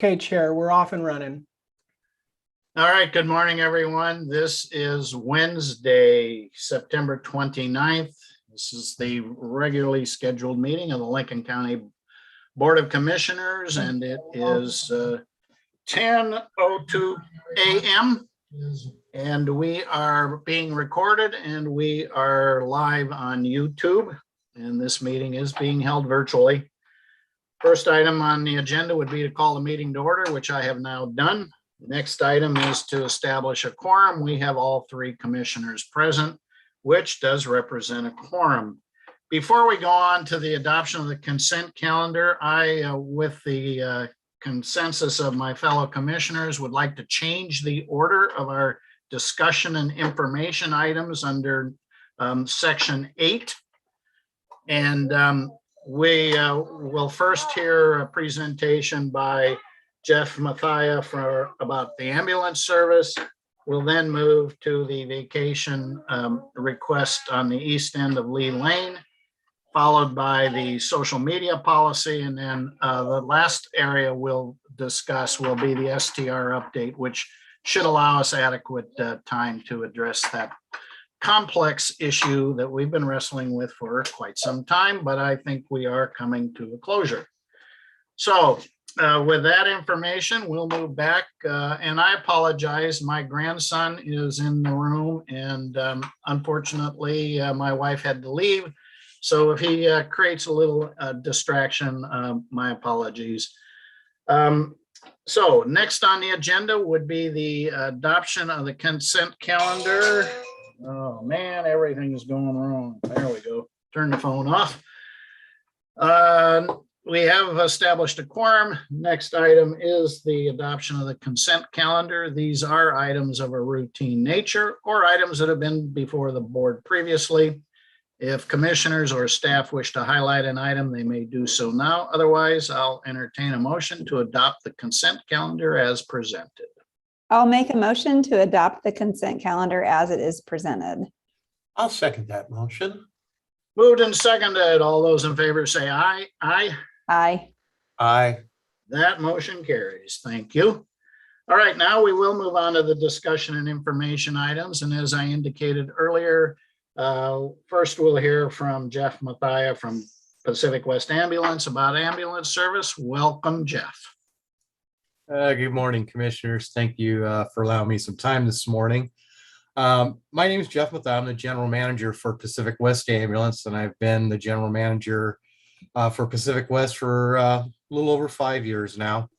Okay, Chair, we're off and running. All right, good morning, everyone. This is Wednesday, September 29th. This is the regularly scheduled meeting of the Lincoln County Board of Commissioners, and it is 10:02 a.m. And we are being recorded and we are live on YouTube, and this meeting is being held virtually. First item on the agenda would be to call the meeting to order, which I have now done. Next item is to establish a quorum. We have all three commissioners present, which does represent a quorum. Before we go on to the adoption of the consent calendar, I, with the consensus of my fellow commissioners, would like to change the order of our discussion and information items under section 8. And we will first hear a presentation by Jeff Mathia about the ambulance service. We'll then move to the vacation request on the east end of Lee Lane, followed by the social media policy. And then the last area we'll discuss will be the STR update, which should allow us adequate time to address that complex issue that we've been wrestling with for quite some time, but I think we are coming to a closure. So with that information, we'll move back, and I apologize. My grandson is in the room, and unfortunately, my wife had to leave. So if he creates a little distraction, my apologies. So next on the agenda would be the adoption of the consent calendar. Oh man, everything is going wrong. There we go. Turn the phone off. We have established a quorum. Next item is the adoption of the consent calendar. These are items of a routine nature or items that have been before the board previously. If commissioners or staff wish to highlight an item, they may do so now. Otherwise, I'll entertain a motion to adopt the consent calendar as presented. I'll make a motion to adopt the consent calendar as it is presented. I'll second that motion. Moved and seconded. All those in favor say aye. Aye. Aye. Aye. That motion carries. Thank you. All right, now we will move on to the discussion and information items. And as I indicated earlier, first we'll hear from Jeff Mathia from Pacific West Ambulance about ambulance service. Welcome, Jeff. Good morning, commissioners. Thank you for allowing me some time this morning. My name is Jeff Mathia. I'm the general manager for Pacific West Ambulance, and I've been the general manager for Pacific West for a little over 5 years now.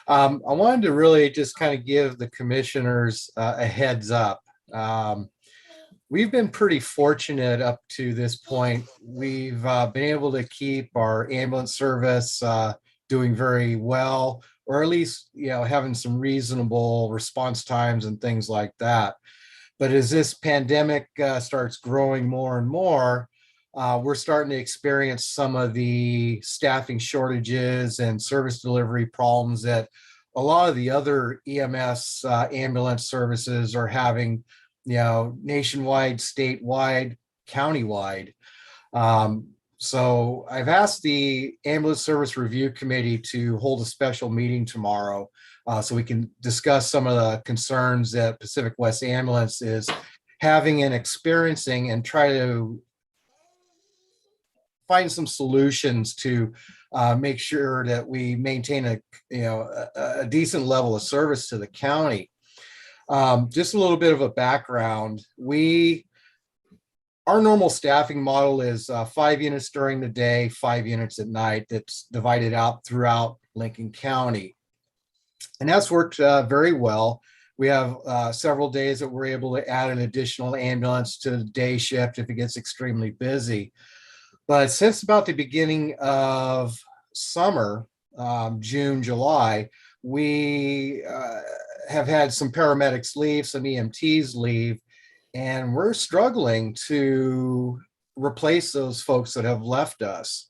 I wanted to really just kind of give the commissioners a heads up. We've been pretty fortunate up to this point. We've been able to keep our ambulance service doing very well, or at least, having some reasonable response times and things like that. But as this pandemic starts growing more and more, we're starting to experience some of the staffing shortages and service delivery problems that a lot of the other EMS ambulance services are having, nationwide, statewide, countywide. So I've asked the Ambulance Service Review Committee to hold a special meeting tomorrow so we can discuss some of the concerns that Pacific West Ambulance is having and experiencing, and try to find some solutions to make sure that we maintain a decent level of service to the county. Just a little bit of a background. Our normal staffing model is 5 units during the day, 5 units at night. That's divided out throughout Lincoln County. And that's worked very well. We have several days that we're able to add an additional ambulance to the day shift if it gets extremely busy. But since about the beginning of summer, June, July, we have had some paramedics leave, some EMTs leave, and we're struggling to replace those folks that have left us,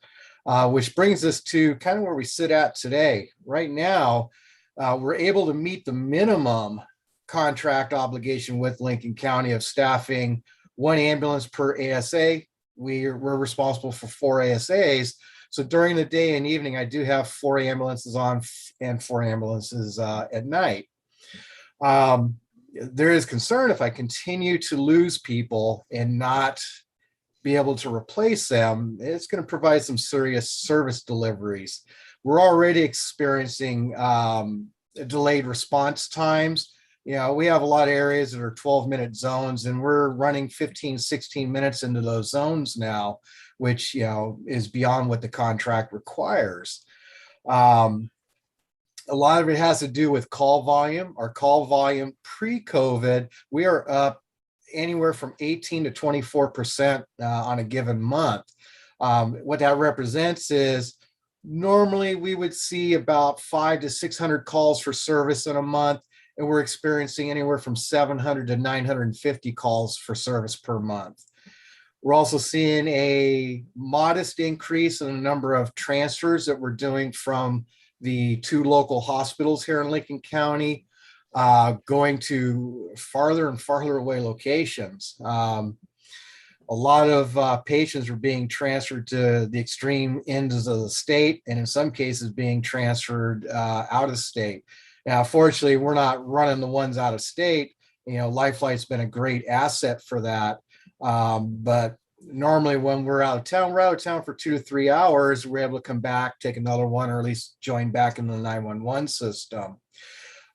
which brings us to kind of where we sit at today. Right now, we're able to meet the minimum contract obligation with Lincoln County of staffing 1 ambulance per ASA. We're responsible for 4 ASAs, So during the day and evening, I do have 4 ambulances on and 4 ambulances at night. There is concern if I continue to lose people and not be able to replace them, it's going to provide some serious service deliveries. We're already experiencing delayed response times. We have a lot of areas that are 12-minute zones, and we're running 15, 16 minutes into those zones now, which, is beyond what the contract requires. A lot of it has to do with call volume. Our call volume pre-COVID, we are up anywhere from 18 to 24% on a given month. What that represents is normally we would see about 500 to 600 calls for service in a month, and we're experiencing anywhere from 700 to 950 calls for service per month. We're also seeing a modest increase in the number of transfers that we're doing from the 2 local hospitals here in Lincoln County, going to farther and farther away locations. A lot of patients are being transferred to the extreme ends of the state, and in some cases being transferred out of state. Now, fortunately, we're not running the ones out of state. LifeFlight's been a great asset for that. But normally when we're out of town for 2 to 3 hours, we're able to come back, take another one, or at least join back in the 911 system.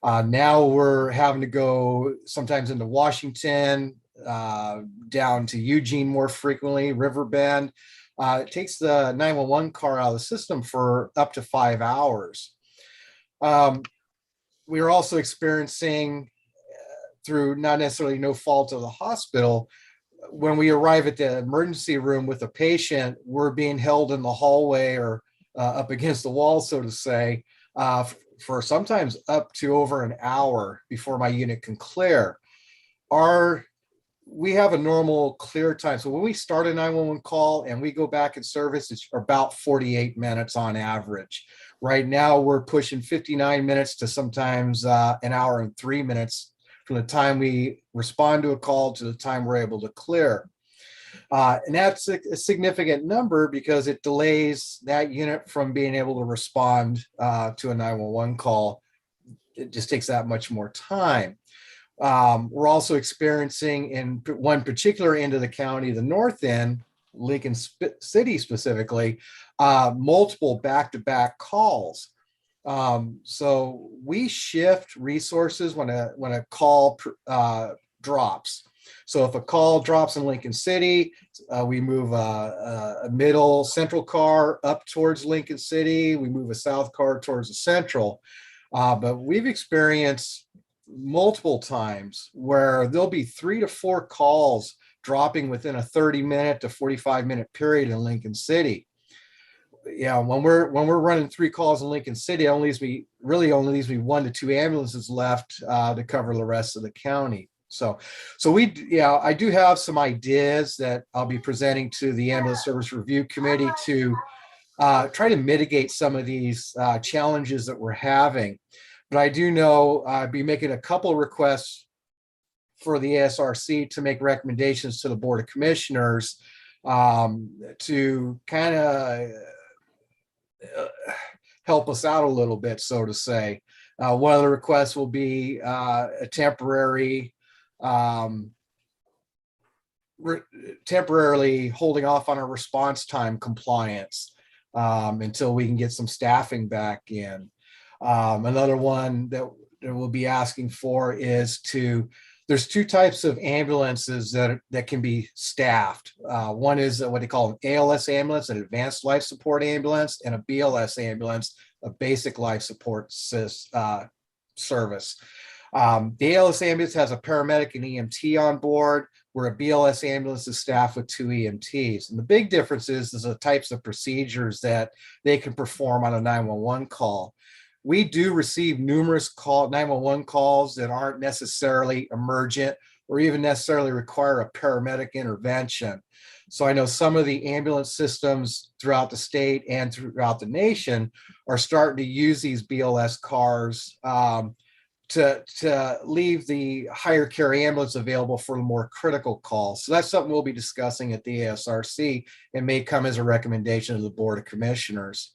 Now we're having to go sometimes into Washington, down to Eugene more frequently, Riverbend. It takes the 911 car out of the system for up to 5 hours. We are also experiencing, through not necessarily no fault of the hospital, when we arrive at the emergency room with a patient, we're being held in the hallway or up against the wall, so to say, for sometimes up to over an hour before my unit can clear. We have a normal clear time. So when we start a 911 call and we go back in service, it's about 48 minutes on average. Right now, we're pushing 59 minutes to sometimes an hour and 3 minutes from the time we respond to a call to the time we're able to clear. And that's a significant number because it delays that unit from being able to respond to a 911 call. It just takes that much more time. We're also experiencing in one particular end of the county, the north end, Lincoln City specifically, multiple back-to-back calls. So we shift resources when a call drops. So if a call drops in Lincoln City, we move a middle central car up towards Lincoln City. We move a south car towards the central. But we've experienced multiple times where there'll be 3 to 4 calls dropping within a 30-minute to 45-minute period in Lincoln City. When we're running 3 calls in Lincoln City, it only leaves me 1 to 2 ambulances left to cover the rest of the county. So I do have some ideas that I'll be presenting to the Ambulance Service Review Committee to try to mitigate some of these challenges that we're having. But I do know I'll be making a couple of requests for the ASRC to make recommendations to the Board of Commissioners to kind of help us out a little bit, so to say. One of the requests will be a temporarily holding off on our response time compliance until we can get some staffing back in. Another one that we'll be asking for is there's 2 types of ambulances that can be staffed. One is what they call an ALS ambulance, an advanced life support ambulance, and a BLS ambulance, a basic life support service. The ALS ambulance has a paramedic and EMT on board, where a BLS ambulance is staffed with 2 EMTs. And the big difference is the types of procedures that they can perform on a 911 call. We do receive numerous 911 calls that aren't necessarily emergent or even necessarily require a paramedic intervention. So I know some of the ambulance systems throughout the state and throughout the nation are starting to use these BLS cars to leave the higher care ambulance available for the more critical calls. So that's something we'll be discussing at the ASRC and may come as a recommendation to the Board of Commissioners.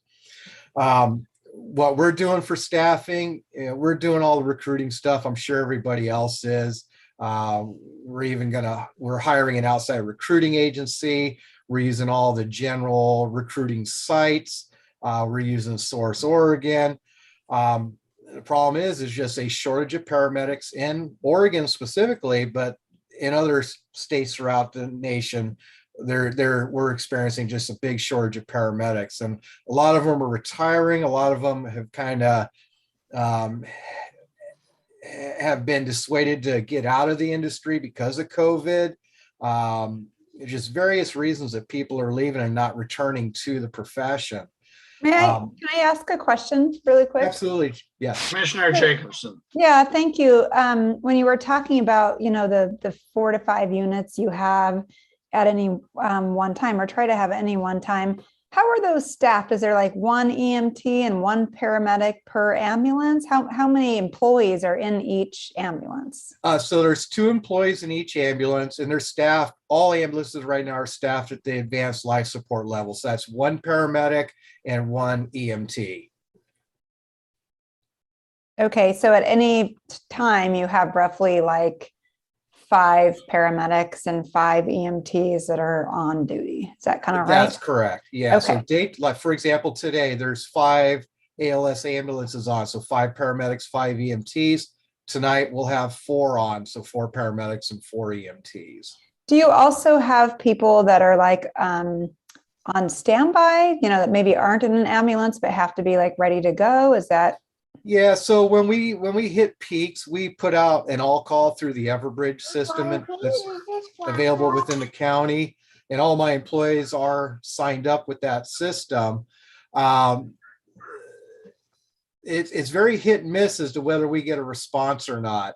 What we're doing for staffing, we're doing all the recruiting stuff. I'm sure everybody else is. We're hiring an outside recruiting agency. We're using all the general recruiting sites. We're using Source Oregon. The problem is just a shortage of paramedics in Oregon specifically, but in other states throughout the nation, we're experiencing just a big shortage of paramedics, and a lot of them are retiring. A lot of them have kind of have been dissuaded to get out of the industry because of COVID. Just various reasons that people are leaving and not returning to the profession. Can I ask a question really quick? Absolutely, yes. Commissioner Jacobson. Yeah, thank you. When you were talking about, the 4 to 5 units you have at any one time, or try to have at any one time, how are those staffed? Is there like one EMT and one paramedic per ambulance? How many employees are in each ambulance? So there's 2 employees in each ambulance, and they're staffed. All ambulances right now are staffed at the advanced life support level. So that's 1 paramedic and 1 EMT. Okay, so at any time you have roughly like 5 paramedics and 5 EMTs that are on duty. Is that kind of right? That's correct. Yeah. Okay. So like for example, today there's 5 ALS ambulances on. So 5 paramedics, 5 EMTs. Tonight we'll have 4 on. So 4 paramedics and 4 EMTs. Do you also have people that are like on standby, that maybe aren't in an ambulance, but have to be like ready to go? Is that? Yeah, so when we hit peaks, we put out an all call through the Everbridge system that's available within the county, and all my employees are signed up with that system. It's very hit and miss as to whether we get a response or not.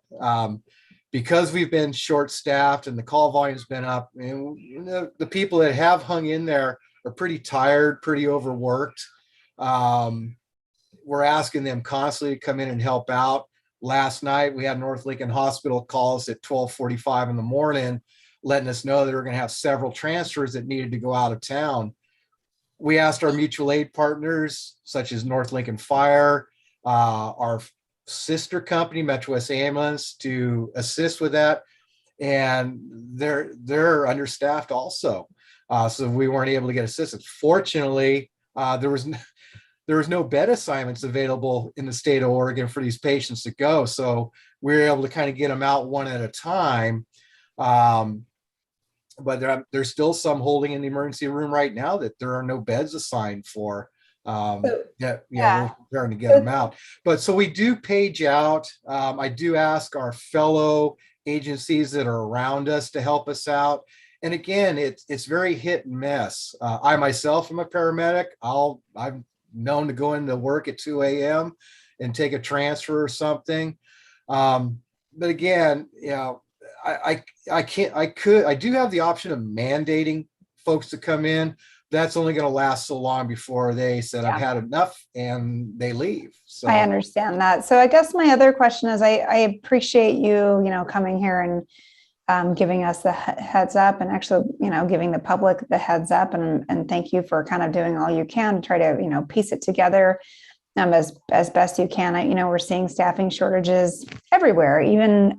Because we've been short staffed and the call volume's been up, and the people that have hung in there are pretty tired, pretty overworked. We're asking them constantly to come in and help out. Last night, we had North Lincoln Hospital call us at 12:45 in the morning, letting us know that we're going to have several transfers that needed to go out of town. We asked our mutual aid partners, such as North Lincoln Fire, our sister company, Metro West Ambulance, to assist with that. And they're understaffed also. So we weren't able to get assistance. Fortunately, there was no bed assignments available in the state of Oregon for these patients to go. So we were able to kind of get them out one at a time. But there's still some holding in the emergency room right now that there are no beds assigned for. We're trying to get them out. But so we do page out. I do ask our fellow agencies that are around us to help us out. And again, it's very hit and miss. I myself am a paramedic. I'm known to go into work at 2 a.m. and take a transfer or something. But again, I do have the option of mandating folks to come in. That's only going to last so long before they said, I've had enough, and they leave. So I understand that. So I guess my other question is, I appreciate you, coming here and giving us the heads up, and actually, giving the public the heads up, and thank you for kind of doing all you can to try to, piece it together as best you can. We're seeing staffing shortages everywhere, even,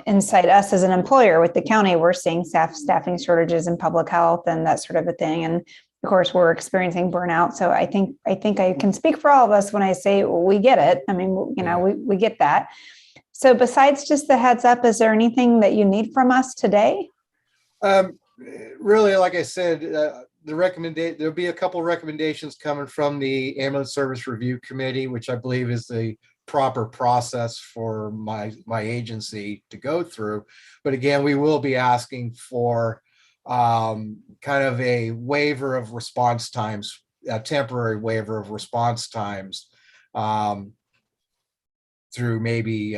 inside us as an employer with the county, we're seeing staffing shortages in public health and that sort of a thing. And of course, we're experiencing burnout. So I think I can speak for all of us when I say we get it. I mean, we get that. So besides just the heads up, is there anything that you need from us today? Really, like I said, there'll be a couple recommendations coming from the Ambulance Service Review Committee, which I believe is the proper process for my agency to go through. But again, we will be asking for kind of a waiver of response times, a temporary waiver of response times through maybe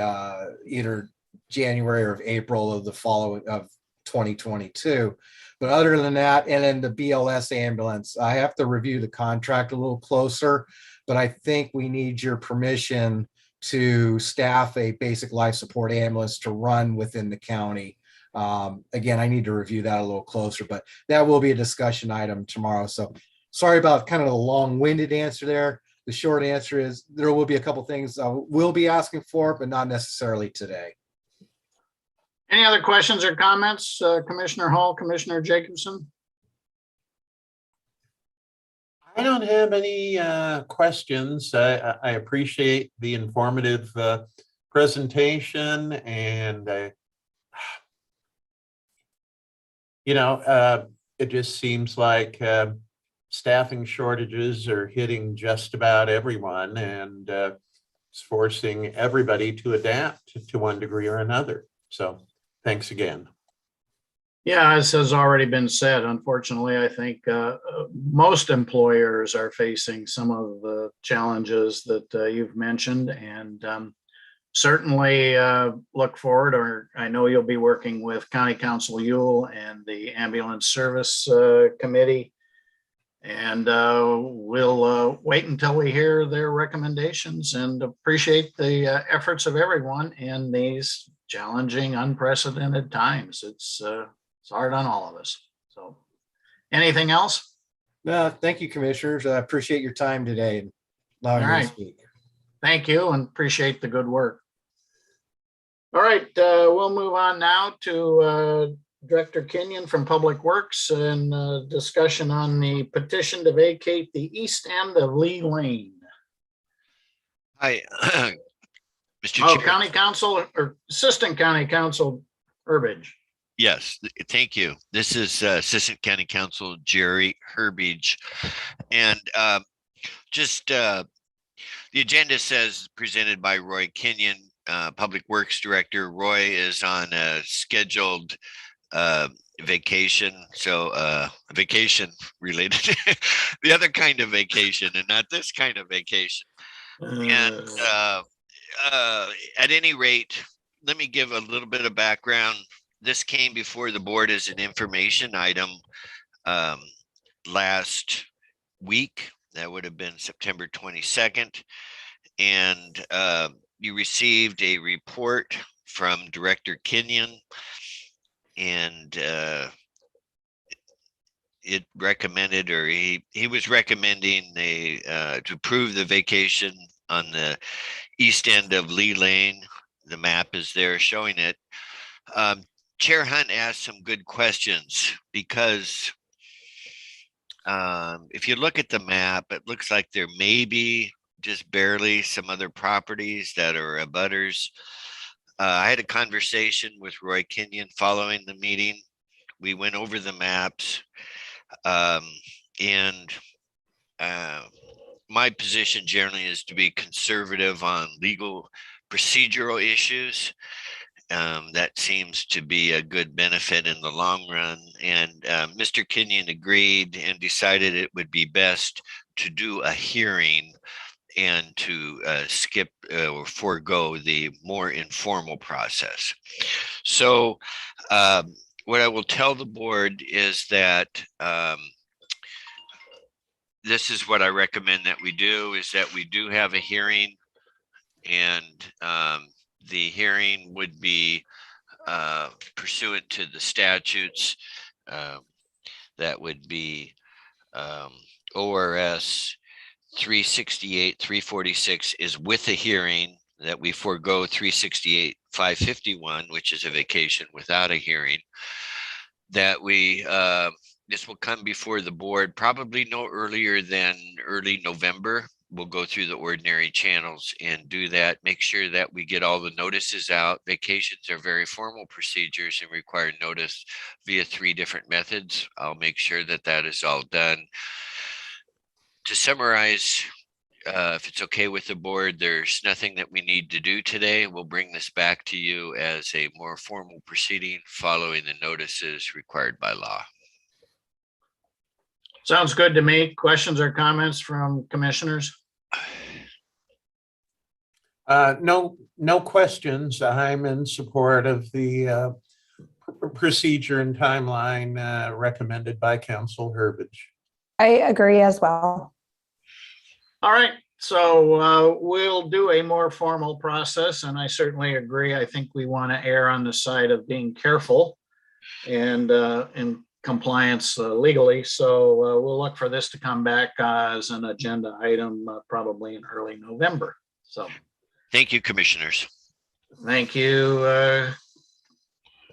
either January or April of the following of 2022. But other than that, and then the BLS ambulance, I have to review the contract a little closer, but I think we need your permission to staff a basic life support ambulance to run within the county. Again, I need to review that a little closer, but that will be a discussion item tomorrow. So sorry about kind of the long-winded answer there. The short answer is there will be a couple things we'll be asking for, but not necessarily today. Any other questions or comments, Commissioner Hall, Commissioner Jacobson? I don't have any questions. I appreciate the informative presentation, and it just seems like staffing shortages are hitting just about everyone, and it's forcing everybody to adapt to one degree or another. So thanks again. Yeah, as has already been said, unfortunately, I think most employers are facing some of the challenges that you've mentioned, and certainly look forward, or I know you'll be working with County Council Yule and the Ambulance Service Committee, and we'll wait until we hear their recommendations, and appreciate the efforts of everyone in these challenging, unprecedented times. It's hard on all of us. So anything else? Thank you, commissioners. I appreciate your time today and allowing All me right. to speak. Thank you, and appreciate the good work. All right, we'll move on now to Director Kenyon from Public Works and discussion on the petition to vacate the east end of Lee Lane. Hi, Mr. Oh, Chair. County Council or Assistant County Council Herbage. Yes, thank you. This is Assistant County Council Jerry Herbage. And the agenda says presented by Roy Kenyon, Public Works Director. Roy is on a scheduled vacation. So vacation related, the other kind of vacation and not this kind of vacation. And at any rate, let me give a little bit of background. This came before the board as an information item last week. That would have been September 22nd. And you received a report from Director Kenyon, and it recommended, or he was recommending to approve the vacation on the east end of Lee Lane. The map is there showing it. Chair Hunt asked some good questions, because if you look at the map, it looks like there may be just barely some other properties that are abutters. I had a conversation with Roy Kenyon following the meeting. We went over the maps, and my position generally is to be conservative on legal procedural issues. That seems to be a good benefit in the long run. And Mr. Kenyon agreed and decided it would be best to do a hearing and to skip or forego the more informal process. So what I will tell the board is that this is what I recommend that we do, is that we do have a hearing, and the hearing would be pursuant to the statutes. That would be ORS 368, 346 is with a hearing, that we forego 368, 551, which is a vacation without a hearing. That we, this will come before the board probably no earlier than early November. We'll go through the ordinary channels and do that. Make sure that we get all the notices out. Vacations are very formal procedures and require notice via 3 different methods. I'll make sure that that is all done. To summarize, if it's okay with the board, there's nothing that we need to do today. We'll bring this back to you as a more formal proceeding following the notices required by law. Sounds good to me. Questions or comments from commissioners? No questions. I'm in support of the procedure and timeline recommended by Council Herbage. I agree as well. All right, So we'll do a more formal process, and I certainly agree. I think we want to err on the side of being careful and in compliance legally. So we'll look for this to come back as an agenda item probably in early November. So Thank you, commissioners. thank you,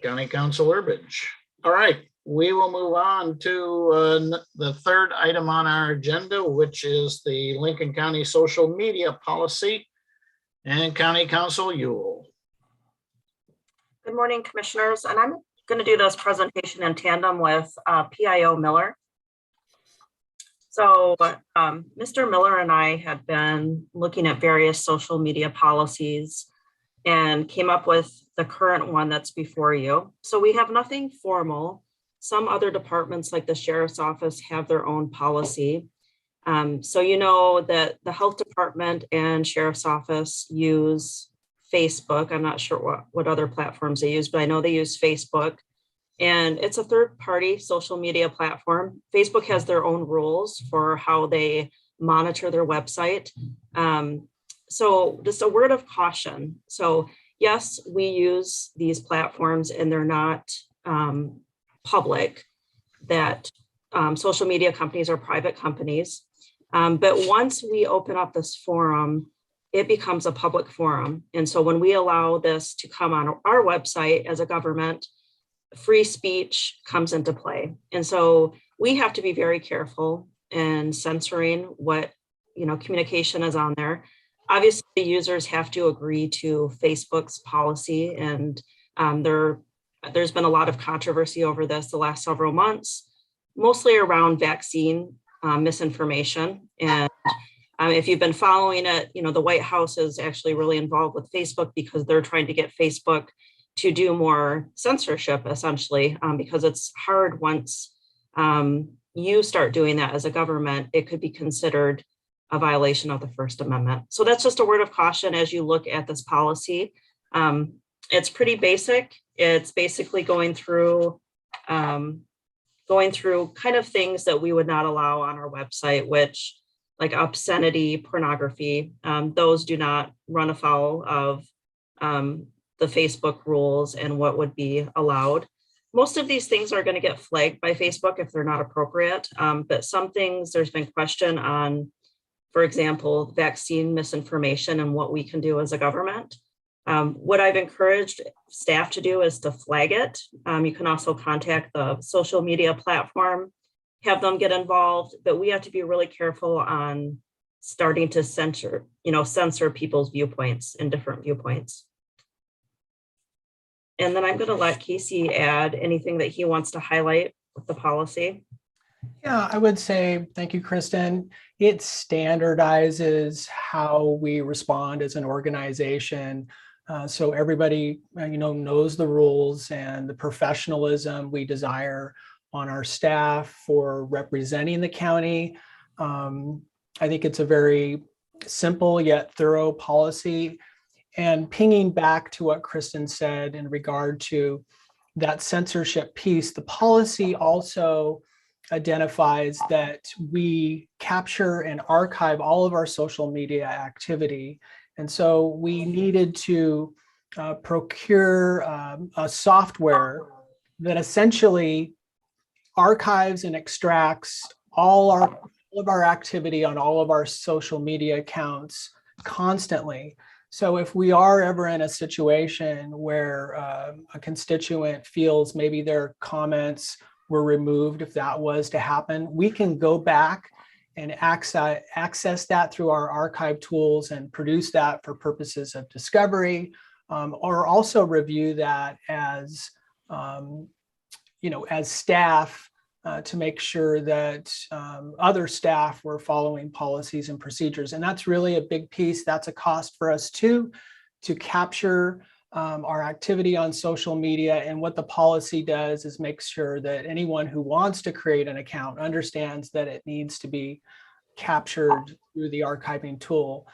County Council Urbridge. All right, we will move on to the third item on our agenda, which is the Lincoln County social media policy, and County Council Ewell. Good morning, commissioners, and I'm going to do this presentation in tandem with PIO Miller. So Mr. Miller and I had been looking at various social media policies and came up with the current one that's before you. So we have nothing formal. Some other departments like the sheriff's office have their own policy. So you know that the health department and sheriff's office use Facebook. I'm not sure what other platforms they use, but I know they use Facebook. And it's a third-party social media platform. Facebook has their own rules for how they monitor their website. So just a word of caution. So yes, we use these platforms and they're not public, that social media companies are private companies. But once we open up this forum, it becomes a public forum. And so when we allow this to come on our website as a government, free speech comes into play. And so we have to be very careful in censoring what, communication is on there. Obviously, users have to agree to Facebook's policy, and there's been a lot of controversy over this the last several months, mostly around vaccine misinformation. And if you've been following it, the White House is actually really involved with Facebook because they're trying to get Facebook to do more censorship, essentially, because it's hard once you start doing that as a government, it could be considered a violation of the First Amendment. So that's just a word of caution as you look at this policy. It's pretty basic. It's basically going through kind of things that we would not allow on our website, which like obscenity, pornography, those do not run afoul of the Facebook rules and what would be allowed. Most of these things are going to get flagged by Facebook if they're not appropriate, but some things there's been question on, for example, vaccine misinformation and what we can do as a government. What I've encouraged staff to do is to flag it. You can also contact the social media platform, have them get involved, but we have to be really careful on starting to censor people's viewpoints and different viewpoints. And then I'm going to let Casey add anything that he wants to highlight with the policy. Yeah, I would say, thank you, Kristen. It standardizes how we respond as an organization. So everybody, knows the rules and the professionalism we desire on our staff for representing the county. I think it's a very simple yet thorough policy. And pinging back to what Kristen said in regard to that censorship piece, the policy also identifies that we capture and archive all of our social media activity. And so we needed to procure a software that essentially archives and extracts all of our activity on all of our social media accounts constantly. So if we are ever in a situation where a constituent feels maybe their comments were removed, if that was to happen, we can go back and access that through our archive tools and produce that for purposes of discovery, or also review that as, as staff to make sure that other staff were following policies and procedures. And that's really a big piece. That's a cost for us too, to capture our activity on social media. And what the policy does is make sure that anyone who wants to create an account understands that it needs to be captured through the archiving tool.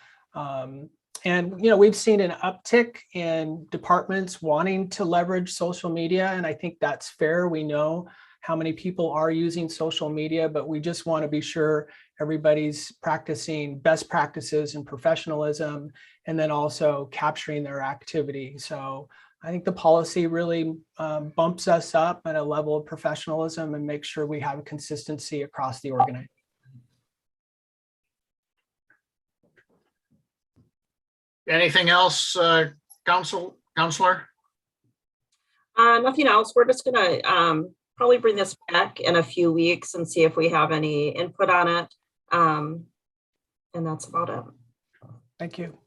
And we've seen an uptick in departments wanting to leverage social media, and I think that's fair. We know how many people are using social media, but we just want to be sure everybody's practicing best practices and professionalism, and then also capturing their activity. So I think the policy really bumps us up at a level of professionalism and makes sure we have consistency across the organization. Anything else, Counselor? Nothing else. We're just gonna probably bring this back in a few weeks and see if we have any input on it. And that's about it. Thank you.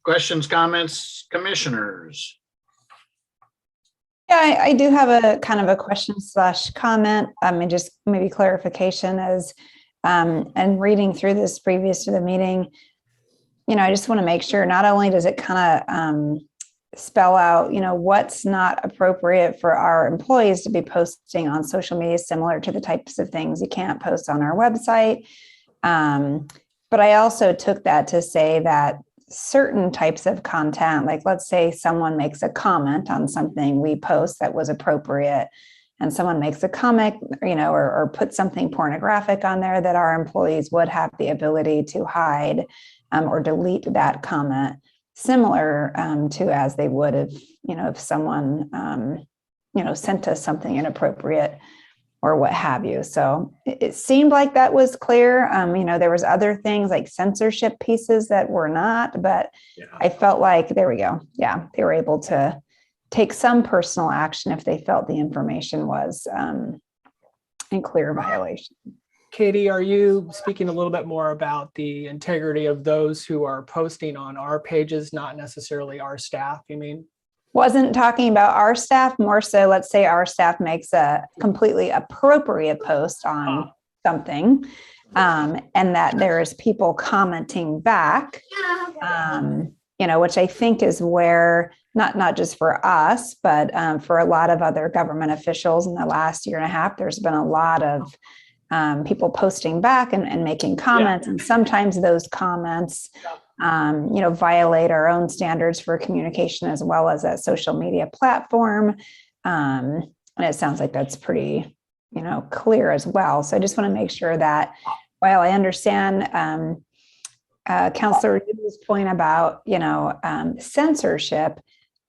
Questions, comments, commissioners? Yeah, I do have a kind of a question slash comment. And just maybe clarification as, and reading through this previous to the meeting, I just want to make sure not only does it kind of spell out, what's not appropriate for our employees to be posting on social media, similar to the types of things you can't post on our website. But I also took that to say that certain types of content, like let's say someone makes a comment on something we post that was appropriate, and someone makes a comment, or put something pornographic on there, that our employees would have the ability to hide or delete that comment, similar to as they would if someone sent us something inappropriate or what have you. So it seemed like that was clear. There was other things like censorship pieces that were not, but yeah. I felt like, there we go. Yeah, they were able to take some personal action if they felt the information was in clear violation. Katie, are you speaking a little bit more about the integrity of those who are posting on our pages, not necessarily our staff, you mean? Wasn't talking about our staff, more so let's say our staff makes a completely appropriate post on something, and that there's people commenting back, which I think is where, not just for us, but for a lot of other government officials in the last year and a half, there's been a lot of people posting back and making comments. Yeah. And sometimes those comments, violate our own standards for communication as well as a social media platform. And it sounds like that's pretty, clear as well. So I just want to make sure that while I understand Councilor Reed's point about, censorship,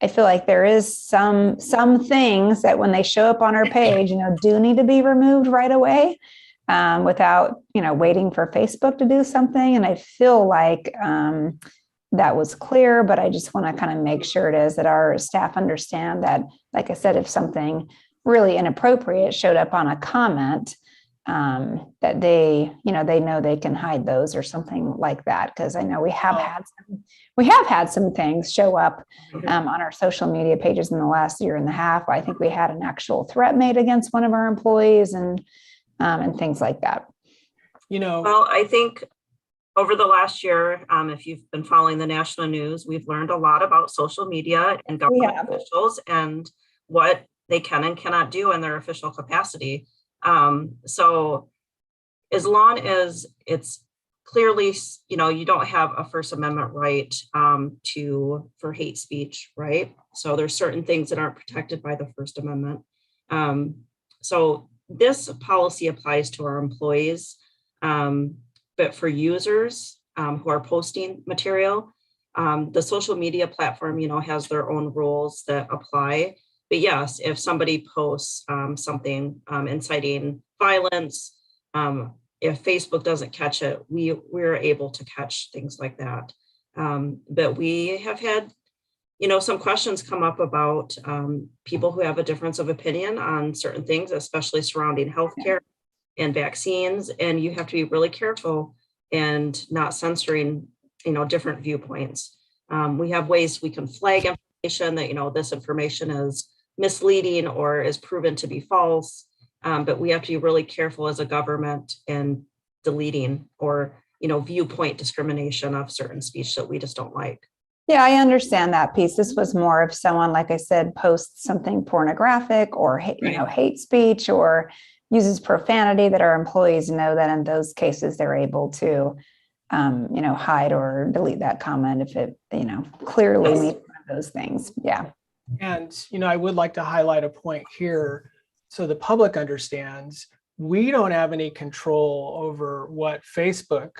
I feel like there is some things that when they show up on our page, do need to be removed right away. Without, waiting for Facebook to do something. And I feel like that was clear, but I just want to kind of make sure it is that our staff understand that, like I said, if something really inappropriate showed up on a comment, that they know they can hide those or something like that. Because I know we have had some things show up on our social media pages in the last year and a half. I think we had an actual threat made against one of our employees and things like that. Well, I think over the last year, if you've been following the national news, we've learned a lot about social media and government officials and what they can and cannot do in their official capacity. So as long as it's clearly, you don't have a First Amendment right for hate speech, right? So there's certain things that aren't protected by the First Amendment. So this policy applies to our employees, but for users who are posting material, the social media platform, has their own rules that apply. But yes, if somebody posts something inciting violence, if Facebook doesn't catch it, we're able to catch things like that. But we have had some questions come up about people who have a difference of opinion on certain things, especially surrounding healthcare and vaccines. And you have to be really careful and not censoring, different viewpoints. We have ways we can flag information that, this information is misleading or is proven to be false. But we have to be really careful as a government in deleting or, viewpoint discrimination of certain speech that we just don't like. Yeah, I understand that piece. This was more if someone, like I said, posts something pornographic or hate speech or uses profanity, that our employees know that in those cases they're able to, hide or delete that comment if it, clearly meets one of those things. Yeah. And, I would like to highlight a point here so the public understands we don't have any control over what Facebook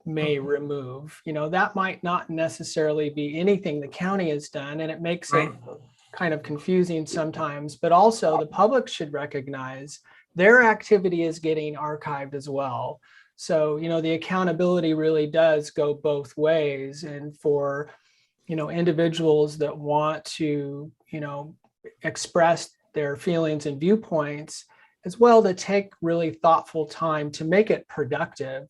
may remove. That might not necessarily be anything the county has done, and it makes it kind of confusing sometimes, but also the public should recognize their activity is getting archived as well. So, the accountability really does go both ways. And for, individuals that want to, express their feelings and viewpoints, as well, to take really thoughtful time to make it productive,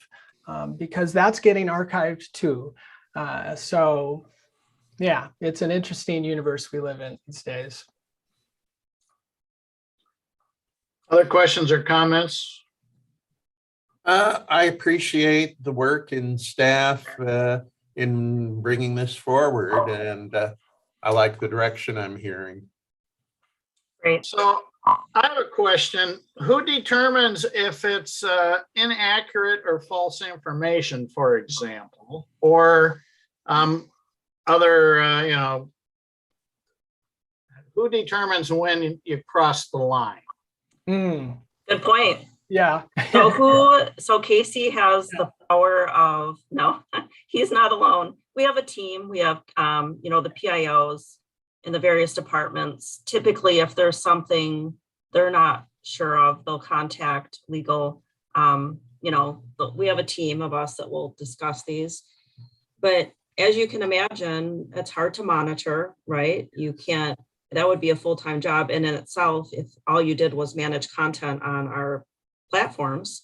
because that's getting archived too. So yeah, it's an interesting universe we live in these days. Other questions or comments? I appreciate the work in staff in bringing this forward, and I like the direction I'm hearing. Great. So I have a question. Who determines if it's inaccurate or false information, for example, or other, who determines when you cross the line? Good point. Yeah. So Casey has the power of, no, he's not alone. We have a team. We have, the PIOs in the various departments. Typically, if there's something they're not sure of, they'll contact legal. We have a team of us that will discuss these. But as you can imagine, it's hard to monitor, right? That would be a full-time job in itself if all you did was manage content on our platforms.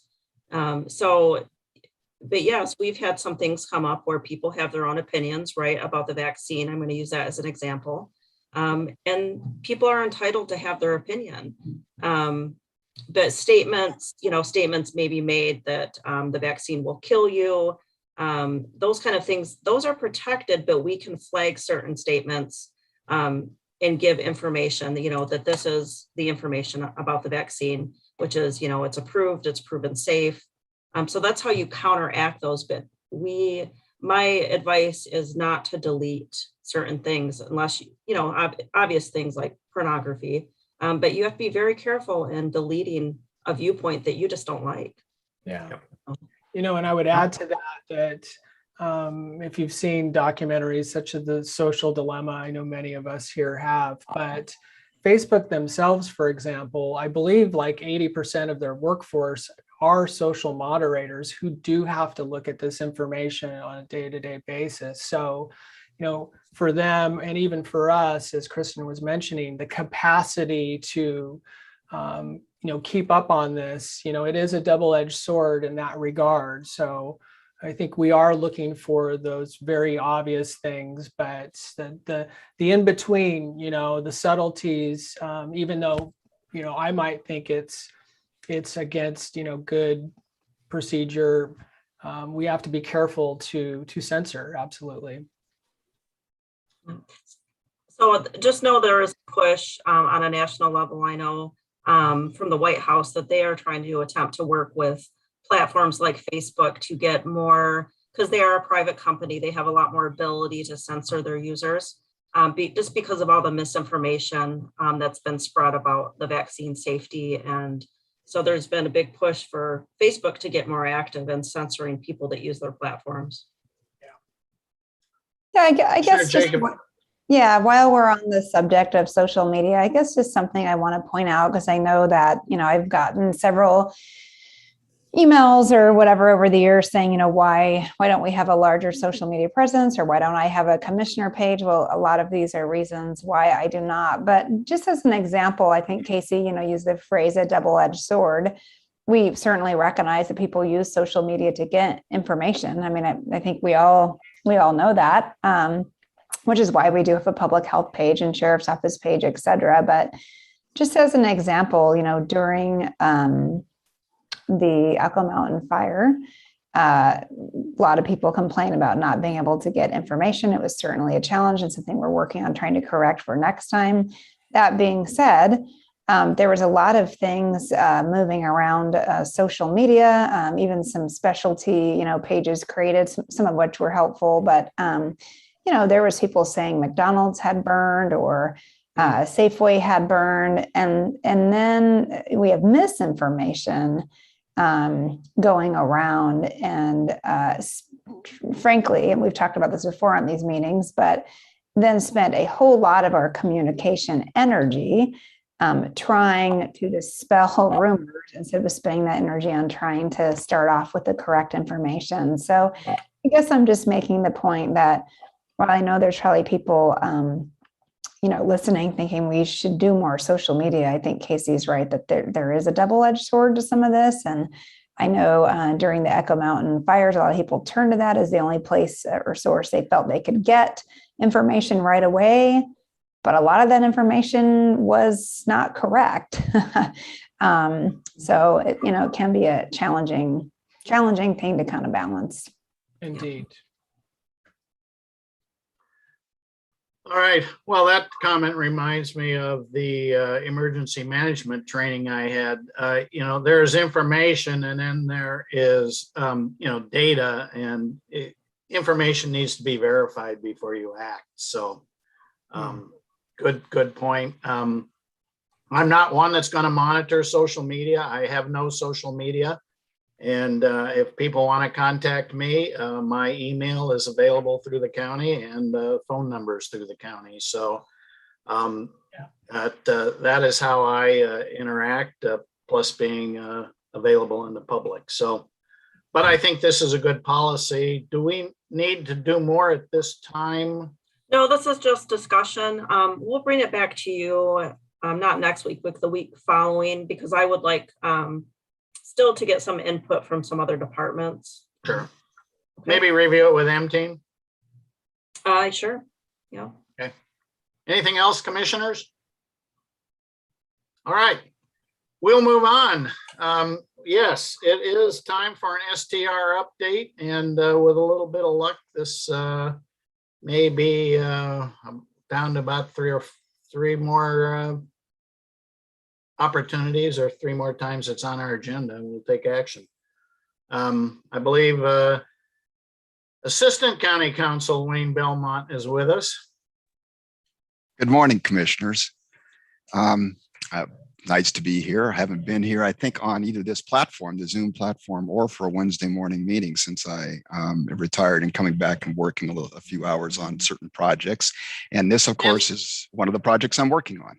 But yes, we've had some things come up where people have their own opinions, right, about the vaccine. I'm going to use that as an example. And people are entitled to have their opinion. But statements may be made that the vaccine will kill you. Those kind of things, those are protected, but we can flag certain statements and give information, that this is the information about the vaccine, which is, it's approved, it's proven safe. So that's how you counteract those. But my advice is not to delete certain things unless, obvious things like pornography. But you have to be very careful in deleting a viewpoint that you just don't like. Yeah. And I would add to that if you've seen documentaries such as The Social Dilemma, I know many of us here have, but Facebook themselves, for example, I believe like 80% of their workforce are social moderators who do have to look at this information on a day-to-day basis. So, for them and even for us, as Kristen was mentioning, the capacity to, keep up on this, it is a double-edged sword in that regard. So I think we are looking for those very obvious things, but the in-between, the subtleties, even though, I might think it's against, good procedure, we have to be careful to censor. Absolutely. So just know there is a push on a national level. I know from the White House that they are trying to attempt to work with platforms like Facebook to get more, because they are a private company, they have a lot more ability to censor their users, just because of all the misinformation that's been spread about the vaccine safety. And so there's been a big push for Facebook to get more active in censoring people that use their platforms. Yeah, I guess Sure, just, Jacob. while we're on the subject of social media, I guess just something I want to point out, because I know that, I've gotten several emails or whatever over the years saying, why don't we have a larger social media presence, or why don't I have a commissioner page? Well, a lot of these are reasons why I do not. But just as an example, I think Casey, used the phrase a double-edged sword. We certainly recognize that people use social media to get information. I mean, I think we all know that, which is why we do have a public health page and sheriff's office page, et cetera. But just as an example, during the Echo Mountain fire, a lot of people complain about not being able to get information. It was certainly a challenge and something we're working on trying to correct for next time. That being said, there was a lot of things moving around social media, even some specialty, pages created, some of which were helpful. But, there was people saying McDonald's had burned, or Safeway had burned, and then we have misinformation going around, and frankly, and we've talked about this before on these meetings, but then spent a whole lot of our communication energy trying to dispel rumors instead of spending that energy on trying to start off with the correct information. So I guess I'm just making the point that while I know there's probably people listening, thinking we should do more social media, I think Casey's right that there is a double-edged sword to some of this. And I know during the Echo Mountain fires, a lot of people turned to that as the only place or source they felt they could get information right away. But a lot of that information was not correct. So it can be a challenging thing to kind of balance. Indeed. All right. Well, that comment reminds me of the emergency management training I had. There's information, and then there is, data, and information needs to be verified before you act. So, good point. I'm not one that's going to monitor social media. I have no social media. And if people want to contact me, my email is available through the county, and phone numbers through the county. So that is how I interact, plus being available in the public. So, but I think this is a good policy. Do we need to do more at this time? No, this is just discussion. We'll bring it back to you, not next week, but the week following, because I would like still to get some input from some other departments. Sure. Okay. Maybe review it with M-Team. Sure. Yeah. Okay. Anything else, commissioners? All right. We'll move on. Yes, it is time for an STR update, and with a little bit of luck, this may be down to about three more opportunities, or 3 more times it's on our agenda, and we'll take action. I believe Assistant County Counsel Wayne Belmont is with us. Good morning, commissioners. Nice to be here. I haven't been here, I think, on either this platform, the Zoom platform, or for a Wednesday morning meeting since I retired, and coming back and working a few hours on certain projects. And this, of course, is one of the projects I'm working on.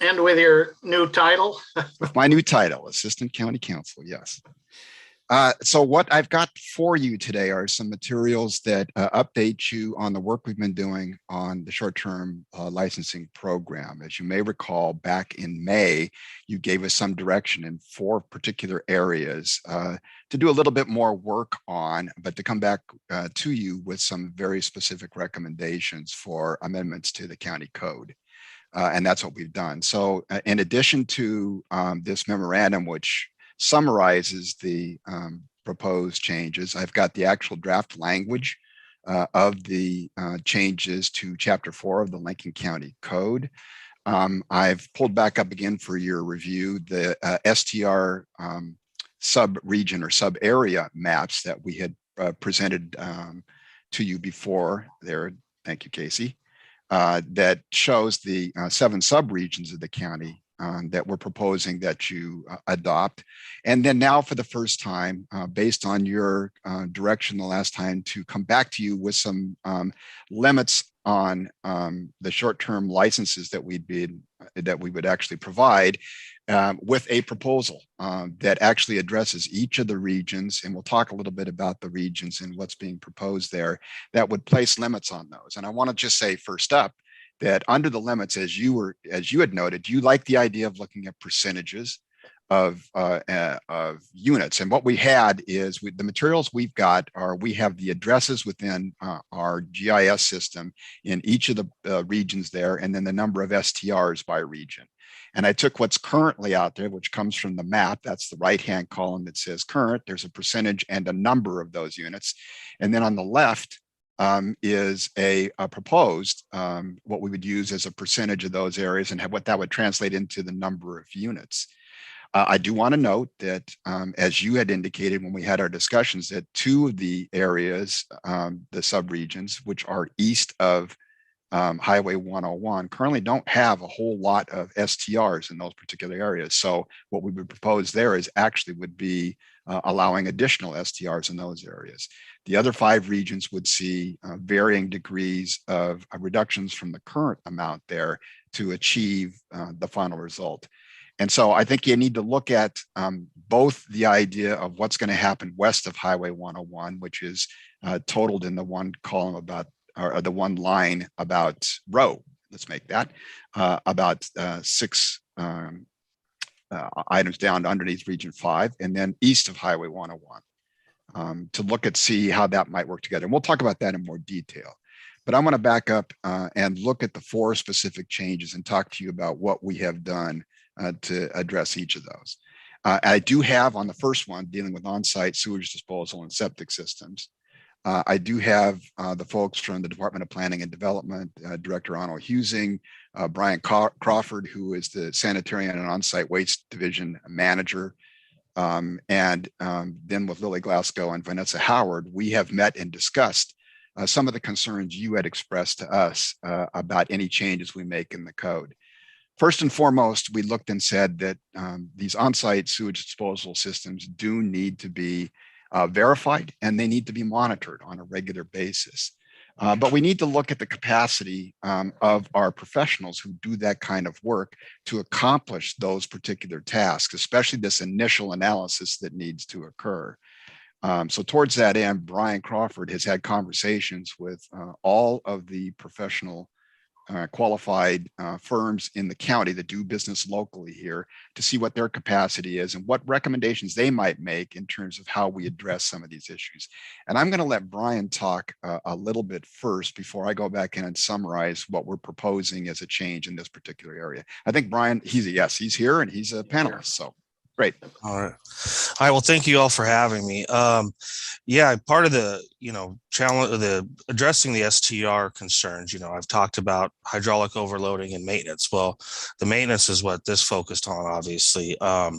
And with your new title? With my new title, Assistant County Counsel, yes. So what I've got for you today are some materials that update you on the work we've been doing on the short-term licensing program. As you may recall, back in May, you gave us some direction in 4 particular areas to do a little bit more work on, but to come back to you with some very specific recommendations for amendments to the county code. And that's what we've done. So in addition to this memorandum, which summarizes the proposed changes, I've got the actual draft language of the changes to Chapter 4 of the Lincoln County Code. I've pulled back up again for your review the STR sub-region or sub-area maps that we had presented to you before there. Thank you, Casey. That shows the 7 sub-regions of the county that we're proposing that you adopt. And then now for the first time, based on your direction the last time, to come back to you with some limits on the short-term licenses that we would actually provide, with a proposal that actually addresses each of the regions. And we'll talk a little bit about the regions and what's being proposed there that would place limits on those. And I want to just say first up that under the limits, as you had noted, you like the idea of looking at percentages of units. And what we had is the materials we've got are, we have the addresses within our GIS system in each of the regions there, and then the number of STRs by region. And I took what's currently out there, which comes from the map. That's the right-hand column that says current. There's a percentage and a number of those units. And then on the left is a proposed, what we would use as a percentage of those areas, and what that would translate into the number of units. I do want to note that, as you had indicated when we had our discussions, that 2 of the areas, the subregions, which are east of the Lincoln County Code, are 2 of the areas that we would actually provide that would place limits on those. And I want to just say first up that under the limits, as you had noted, you like the idea of looking at percentages of units. And what we had is the materials we've got are, we have the addresses within our GIS system in each of the regions there, and then the number of STRs by region. And then on the left is a proposed, what we would use as a percentage of those areas, and what that would translate into the number of units. I do want to note that, as you had indicated when we had our discussions, that 2 of the areas, the subregions, which are east of Highway 101 currently don't have a whole lot of STRs in those particular areas. So what we would propose there is actually would be allowing additional STRs in those areas. The other 5 regions would see varying degrees of reductions from the current amount there to achieve the final result. And so I think you need to look at both the idea of what's going to happen west of Highway 101, which is totaled in the one column about, or the one line about row, let's make that, about 6 items down underneath Region 5, and then east of Highway 101 to look at, see how that might work together. And we'll talk about that in more detail. But I'm going to back up and look at the 4 specific changes and talk to you about what we have done to address each of those. I do have on the first one dealing with on-site sewage disposal and septic systems. I do have the folks from the Department of Planning and Development, Director Arnold Husing, Brian Crawford, who is the Sanitarian and On-Site Waste Division Manager, and then with Lily Glasgow and Vanessa Howard, we have met and discussed some of the concerns you had expressed to us about any changes we make in the code. First and foremost, we looked and said that these on-site sewage disposal systems do need to be verified, and they need to be monitored on a regular basis. But we need to look at the capacity of our professionals who do that kind of work to accomplish those particular tasks, especially this initial analysis that needs to occur. So towards that end, Brian Crawford has had conversations with all of the professional qualified firms in the county that do business locally here to see what their capacity is and what recommendations they might make in terms of how we address some of these issues. And I'm going to let Brian talk a little bit first before I go back in and summarize what we're proposing as a change in this particular area. I think Brian, he's here and he's a panelist. So great. All right. All right. Well, thank you all for having me. Yeah, part of the, challenge, the addressing the STR concerns, I've talked about hydraulic overloading and maintenance. Well, the maintenance is what this focused on, obviously. Our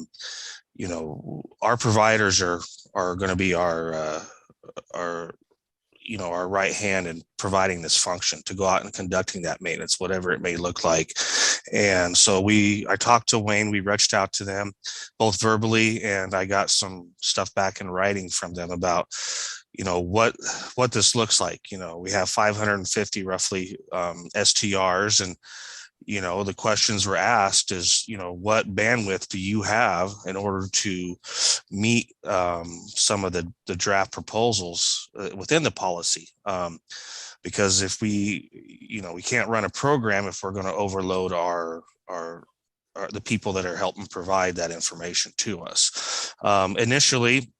providers are going to be our right hand in providing this function to go out and conducting that maintenance, whatever it may look like. And so I talked to Wayne, we reached out to them both verbally, and I got some stuff back in writing from them about, what this looks like. We have 550 roughly STRs, and the questions were asked is, what bandwidth do you have in order to meet some of the draft proposals within the policy? Because if we can't run a program if we're going to overload the people that are helping provide that information to us. Initially,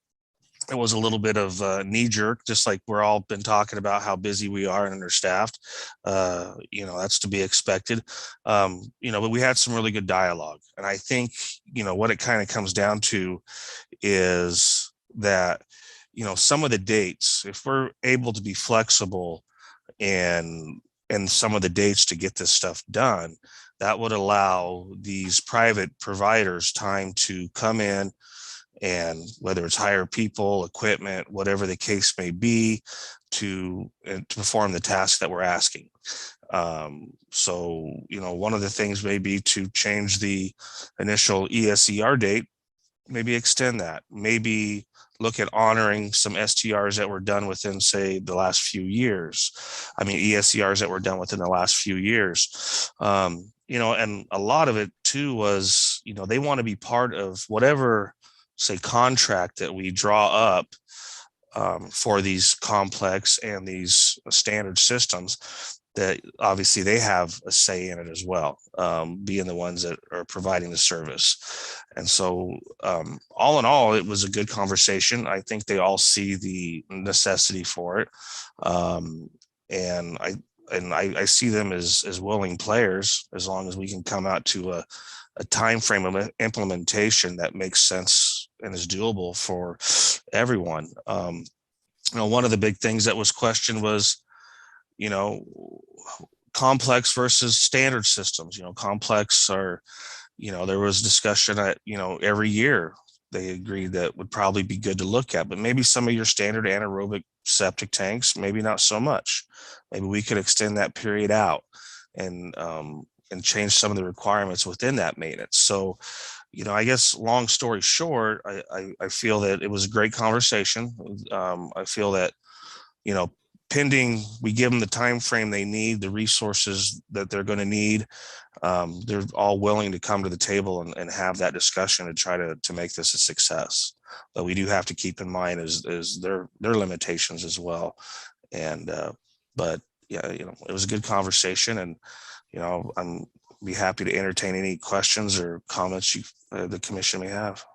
it was a little bit of a knee jerk, just like we're all been talking about how busy we are and understaffed. That's to be expected. But we had some really good dialogue. And I think, what it kind of comes down to is that, some of the dates, if we're able to be flexible and some of the dates to get this stuff done, that would allow these private providers time to come in, and whether it's hire people, equipment, whatever the case may be, to perform the task that we're asking. So, one of the things may be to change the initial ESER date, maybe extend that, maybe look at honoring some STRs that were done within, say, the last few years. ESERs that were done within the last few years. And a lot of it too was, they want to be part of whatever, say, contract that we draw up for these complex and these standard systems, that obviously they have a say in it as well, being the ones that are providing the service. And so all in all, it was a good conversation. I think they all see the necessity for it. And I see them as willing players, as long as we can come out to a time frame of implementation that makes sense and is doable for everyone. One of the big things that was questioned was, complex versus standard systems. Complex are, there was discussion that, every year they agreed that would probably be good to look at, but maybe some of your standard anaerobic septic tanks, maybe not so much. Maybe we could extend that period out and change some of the requirements within that maintenance. So, I guess long story short, I feel that it was a great conversation. I feel that, pending we give them the time frame they need, the resources that they're going to need, they're all willing to come to the table and have that discussion and try to make this a success. But we do have to keep in mind is their limitations as well. And but yeah, it was a good conversation, and I'm be happy to entertain any questions or comments the commission may have.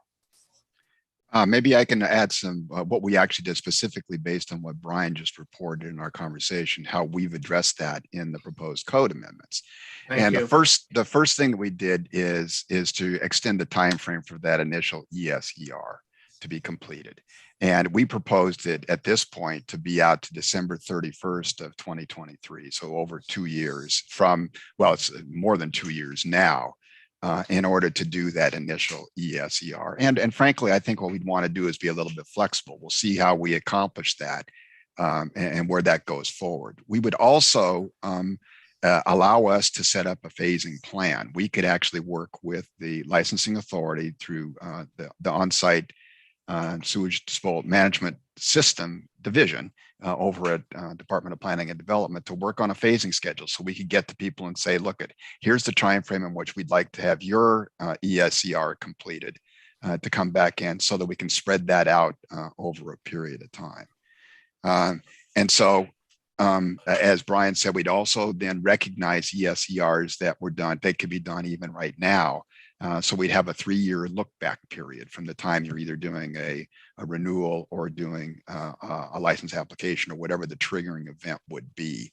Maybe I can add some what we actually did specifically based on what Brian just reported in our conversation, how we've addressed that in the proposed code amendments. Thank you. The first thing that we did is to extend the time frame for that initial ESER to be completed. And we proposed it at this point to be out to December 31st of 2023. So over 2 years from, well, it's more than 2 years now. In order to do that initial ESER. And frankly, I think what we'd want to do is be a little bit flexible. We'll see how we accomplish that and where that goes forward. We would also allow us to set up a phasing plan. We could actually work with the licensing authority through the on-site sewage disposal management system division over at Department of Planning and Development to work on a phasing schedule, so we could get to people and say, look, here's the time frame in which we'd like to have your ESER completed to come back in, so that we can spread that out over a period of time. And so as Brian said, we'd also then recognize ESERs that were done. They could be done even right now. So we'd have a 3-year look back period from the time you're either doing a renewal or doing a license application or whatever the triggering event would be.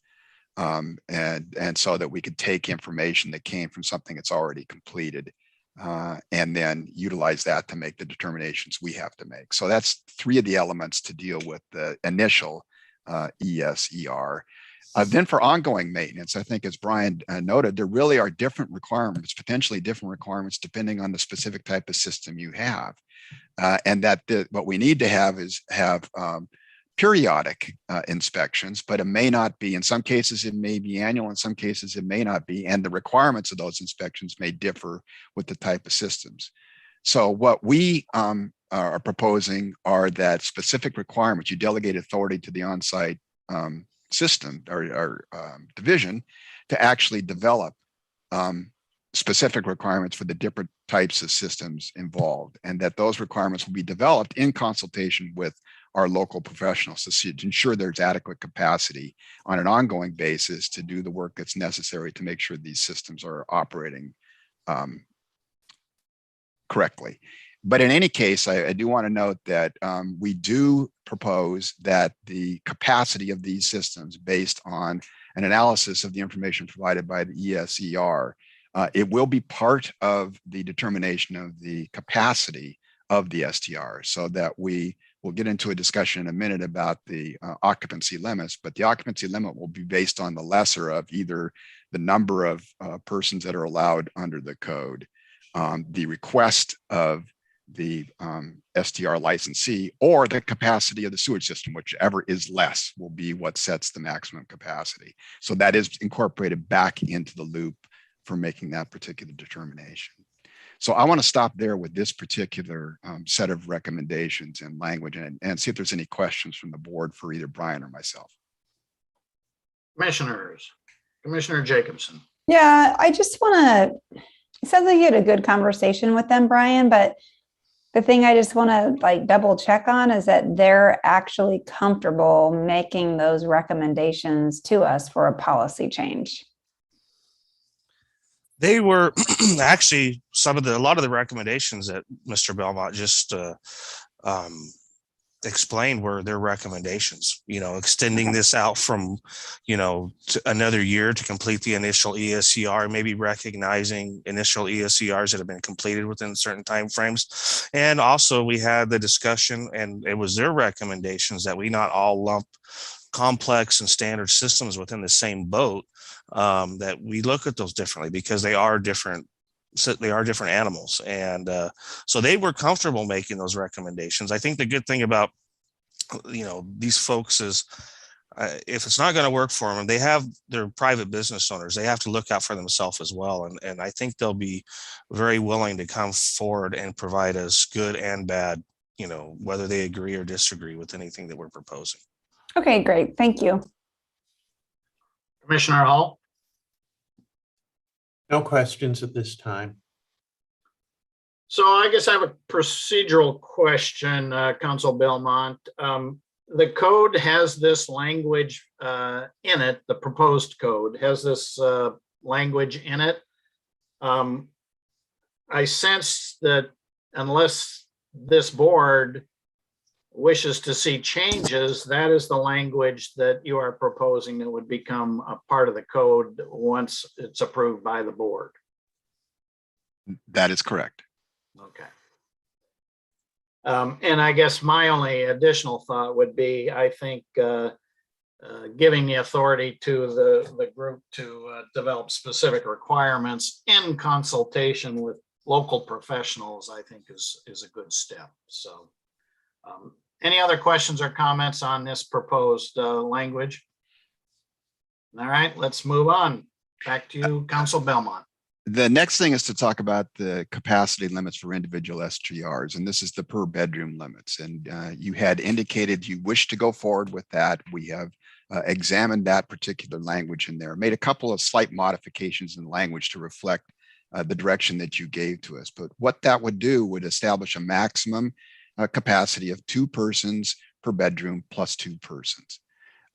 And so that we could take information that came from something that's already completed and then utilize that to make the determinations we have to make. So that's 3 of the elements to deal with the initial ESER. Then for ongoing maintenance, I think as Brian noted, there really are different requirements, potentially different requirements depending on the specific type of system you have. And that what we need to have is periodic inspections, but it may not be. In some cases, it may be annual. In some cases, it may not be. And the requirements of those inspections may differ with the type of systems. So what we are proposing are that specific requirements, you delegate authority to the on-site system or division to actually develop specific requirements for the different types of systems involved, and that those requirements will be developed in consultation with our local professionals to ensure there's adequate capacity on an ongoing basis to do the work that's necessary to make sure these systems are operating correctly. But in any case, I do want to note that we do propose that the capacity of these systems, based on an analysis of the information provided by the ESER, it will be part of the determination of the capacity of the STR, so that we will get into a discussion in a minute about the occupancy limits, but the occupancy limit will be based on the lesser of either the number of persons that are allowed under the code, the request of the STR licensee, or the capacity of the sewage system, whichever is less will be what sets the maximum capacity. So that is incorporated back into the loop for making that particular determination. So I want to stop there with this particular set of recommendations and language and see if there's any questions from the board for either Brian or myself. Commissioners, Commissioner Jacobson. Yeah, I just want to, it sounds like you had a good conversation with them, Brian, but the thing I just want to double check on is that they're actually comfortable making those recommendations to us for a policy change. They were actually a lot of the recommendations that Mr. Belmont just explained were their recommendations, extending this out from, to another year to complete the initial ESER, maybe recognizing initial ESERs that have been completed within certain timeframes. And also we had the discussion, and it was their recommendations that we not all lump complex and standard systems within the same boat, that we look at those differently because they are different they are different animals. And so they were comfortable making those recommendations. I think the good thing about, these folks is if it's not going to work for them, they're private business owners. They have to look out for themselves as well. And I think they'll be very willing to come forward and provide us good and bad, whether they agree or disagree with anything that we're proposing. Okay, great. Thank you. Commissioner Hall? No questions at this time. So I guess I have a procedural question, Council Belmont. The code has this language in it, the proposed code has this language in it. I sense that unless this board wishes to see changes, that is the language that you are proposing that would become a part of the code once it's approved by the board. That is correct. Okay. And I guess my only additional thought would be, I think giving the authority to the group to develop specific requirements in consultation with local professionals, I think is a good step. So any other questions or comments on this proposed language? All right, let's move on. Back to you, Council Belmont. The next thing is to talk about the capacity limits for individual STRs, and this is the per bedroom limits. And you had indicated you wish to go forward with that. We have examined that particular language in there, made a couple of slight modifications in language to reflect the direction that you gave to us. But what that would do would establish a maximum capacity of 2 persons per bedroom plus 2 persons.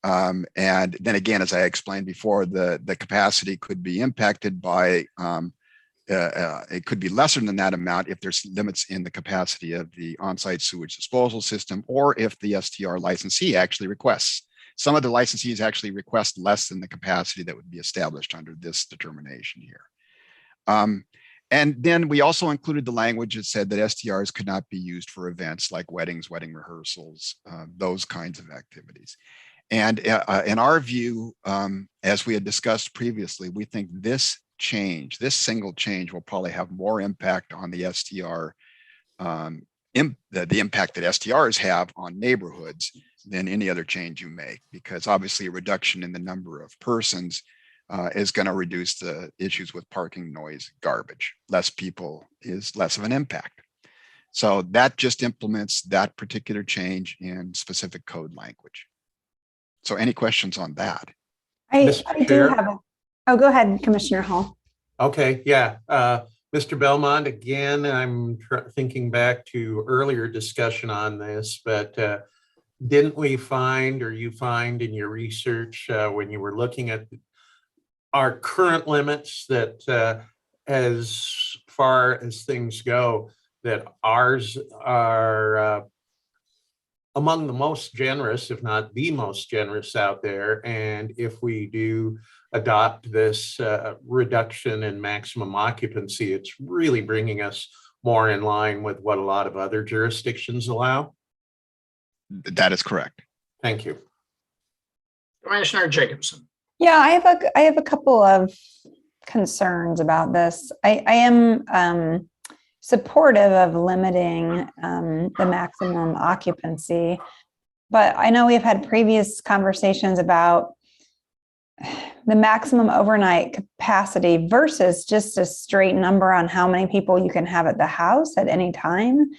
And then again, as I explained before, the capacity could be impacted by, it could be lesser than that amount if there's limits in the capacity of the on-site sewage disposal system, or if the STR licensee actually requests. Some of the licensees actually request less than the capacity that would be established under this determination here. And then we also included the language that said that STRs could not be used for events like weddings, wedding rehearsals, those kinds of activities. And in our view, as we had discussed previously, we think this change, this single change will probably have more impact on the STR, the impact that STRs have on neighborhoods than any other change you make, because obviously a reduction in the number of persons is going to reduce the issues with parking, noise, garbage. Less people is less of an impact. So that just implements that particular change in specific code language. So any questions on that? I do Chair? have oh, go ahead, Commissioner Hall. Okay, yeah. Mr. Belmont, again, I'm thinking back to earlier discussion on this, but didn't we find, or you find in your research when you were looking at our current limits, that as far as things go, that ours are among the most generous, if not the most generous out there? And if we do adopt this reduction in maximum occupancy, it's really bringing us more in line with what a lot of other jurisdictions allow? That is correct. Thank you. Commissioner Jacobson. Yeah, I have a couple of concerns about this. I am supportive of limiting the maximum occupancy, but I know we've had previous conversations about the maximum overnight capacity versus just a straight number on how many people you can have at the house at any time.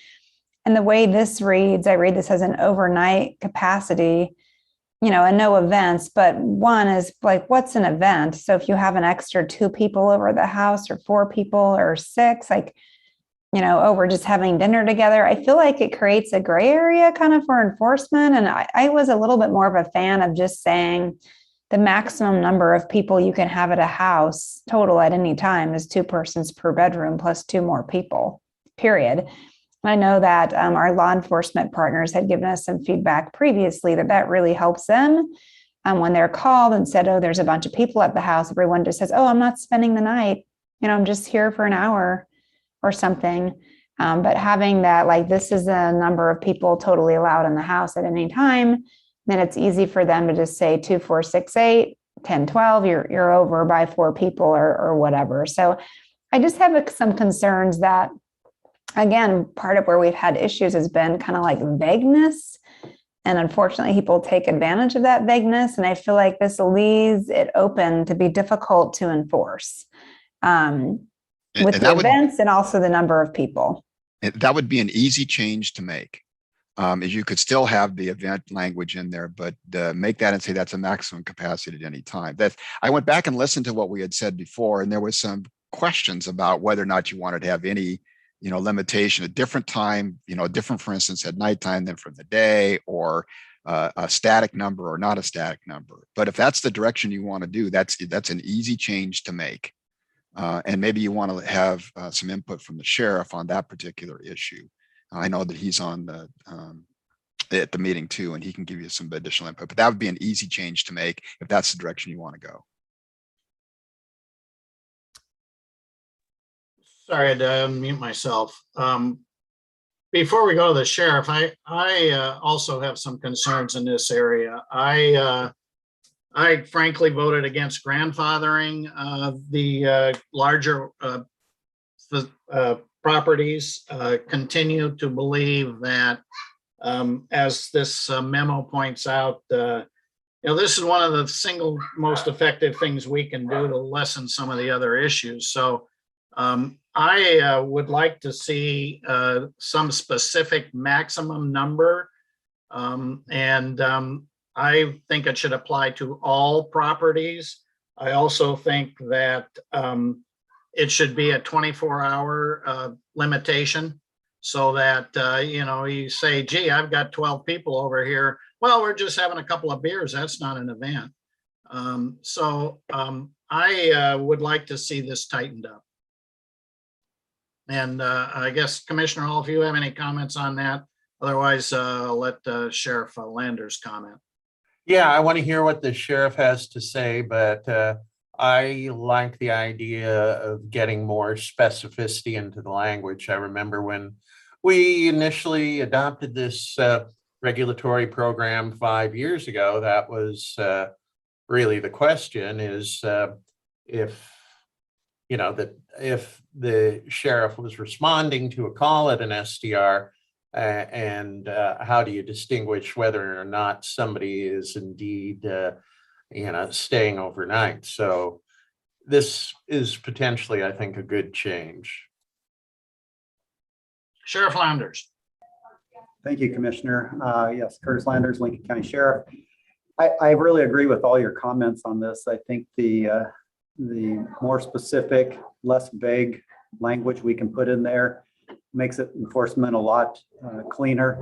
And the way this reads, I read this as an overnight capacity, and no events, but one is like, what's an event? So if you have an extra 2 people over the house, or 4 people, or 6, over just having dinner together, I feel like it creates a gray area kind of for enforcement. And I was a little bit more of a fan of just saying the maximum number of people you can have at a house total at any time is 2 persons per bedroom plus 2 more people, period. I know that our law enforcement partners had given us some feedback previously that really helps them when they're called and said, oh, there's a bunch of people at the house. Everyone just says, oh, I'm not spending the night. I'm just here for an hour or something. But having that, like, this is the number of people totally allowed in the house at any time, then it's easy for them to just say 2, 4, 6, 8, 10, 12, you're over by 4 people or whatever. So I just have some concerns that, again, part of where we've had issues has been kind of like vagueness. And unfortunately, people take advantage of that vagueness. And I feel like this leaves it open to be difficult to enforce with And the that would, events and also the number of people. that would be an easy change to make. Is you could still have the event language in there, but make that and say that's a maximum capacity at any time. I went back and listened to what we had said before, and there was some questions about whether or not you wanted to have any, limitation, a different time, different, for instance, at nighttime than from the day, or a static number or not a static number. But if that's the direction you want to do, that's an easy change to make. And maybe you want to have some input from the sheriff on that particular issue. I know that he's on at the meeting too, and he can give you some additional input, but that would be an easy change to make if that's the direction you want to go. Sorry, I had to unmute myself. Before we go to the sheriff, I also have some concerns in this area. I frankly voted against grandfathering the larger properties. Continue to believe that, as this memo points out, this is one of the single most effective things we can do to lessen some of the other issues. So I would like to see some specific maximum number, and I think it should apply to all properties. I also think that it should be a 24-hour limitation, so that, you say, gee, I've got 12 people over here. Well, we're just having a couple of beers. That's not an event. I would like to see this tightened up. And I guess, Commissioner Hall, if you have any comments on that, otherwise I'll let Sheriff Landers comment. Yeah, I want to hear what the sheriff has to say, but I like the idea of getting more specificity into the language. I remember when we initially adopted this regulatory program 5 years ago, that was really the question, is if the sheriff was responding to a call at an SDR, and how do you distinguish whether or not somebody is indeed staying overnight? So this is potentially, I think, a good change. Sheriff Landers. Thank you, Commissioner. Yes, Curtis Landers, Lincoln County Sheriff. I really agree with all your comments on this. I think the more specific, less vague language we can put in there makes it enforcement a lot cleaner,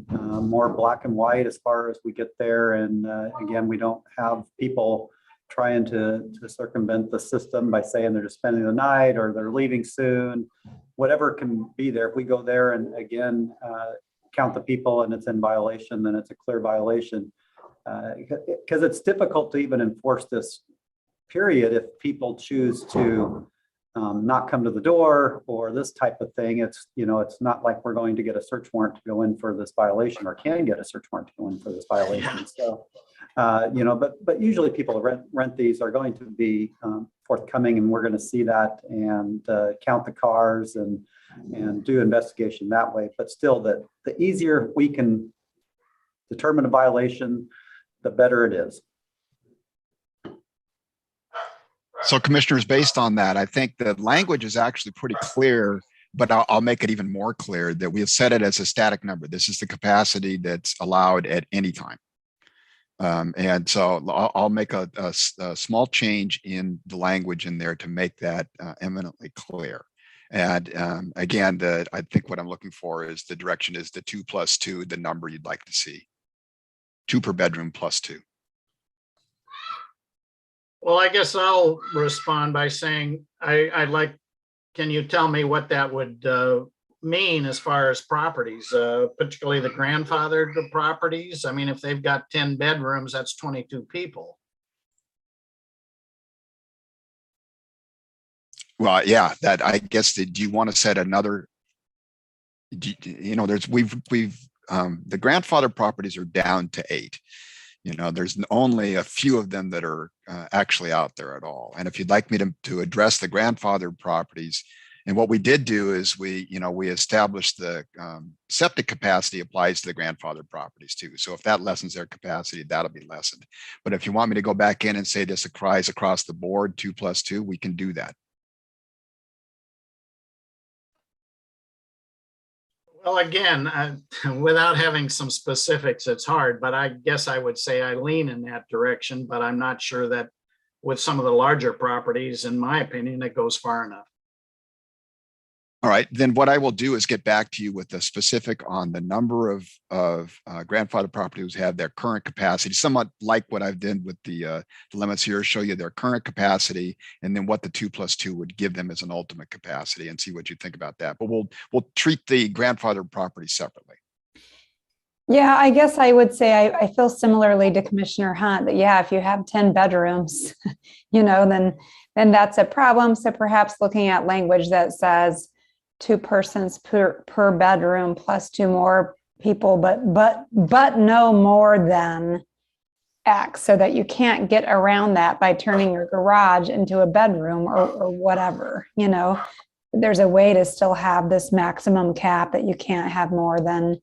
more black and white as far as we get there. And again, we don't have people trying to circumvent the system by saying they're just spending the night or they're leaving soon, whatever can be there. If we go there and again, count the people and it's in violation, then it's a clear violation. Because it's difficult to even enforce this period if people choose to not come to the door or this type of thing. It's not like we're going to get a search warrant to go in for this violation, or can get a search warrant to go in for this violation. Yeah. So but usually people rent these are going to be forthcoming, and we're going to see that and count the cars and do investigation that way. But still, the easier we can determine a violation, the better it is. So, commissioners, based on that, I think the language is actually pretty clear, but I'll make it even more clear that we have set it as a static number. This is the capacity that's allowed at any time. And so I'll make a small change in the language in there to make that eminently clear. And again, I think what I'm looking for is the direction is the 2 + 2, the number you'd like to see. 2 per bedroom plus 2. Well, I guess I'll respond by saying I'd like, can you tell me what that would mean as far as properties, particularly the grandfathered properties? I mean, if they've got 10 bedrooms, that's 22 people. Well, yeah, that I guess do you want to set another? The grandfather properties are down to 8. There's only a few of them that are actually out there at all. And if you'd like me to address the grandfathered properties, and what we did do is we established the septic capacity applies to the grandfathered properties too. So if that lessens their capacity, that'll be lessened. But if you want me to go back in and say this applies across the board, 2+2, we can do that. Well, again, without having some specifics, it's hard, but I guess I would say I lean in that direction, but I'm not sure that with some of the larger properties, in my opinion, it goes far enough. All right, then what I will do is get back to you with the specific on the number of grandfather properties who have their current capacity, somewhat like what I've done with the limits here, show you their current capacity, and then what the 2+2 would give them as an ultimate capacity, and see what you think about that. But we'll treat the grandfather property separately. Yeah, I guess I would say I feel similarly to Commissioner Hunt that, yeah, if you have 10 bedrooms, then that's a problem. So perhaps looking at language that says 2 persons per bedroom plus 2 more people, but no more than X, so that you can't get around that by turning your garage into a bedroom or whatever. There's a way to still have this maximum cap that you can't have more than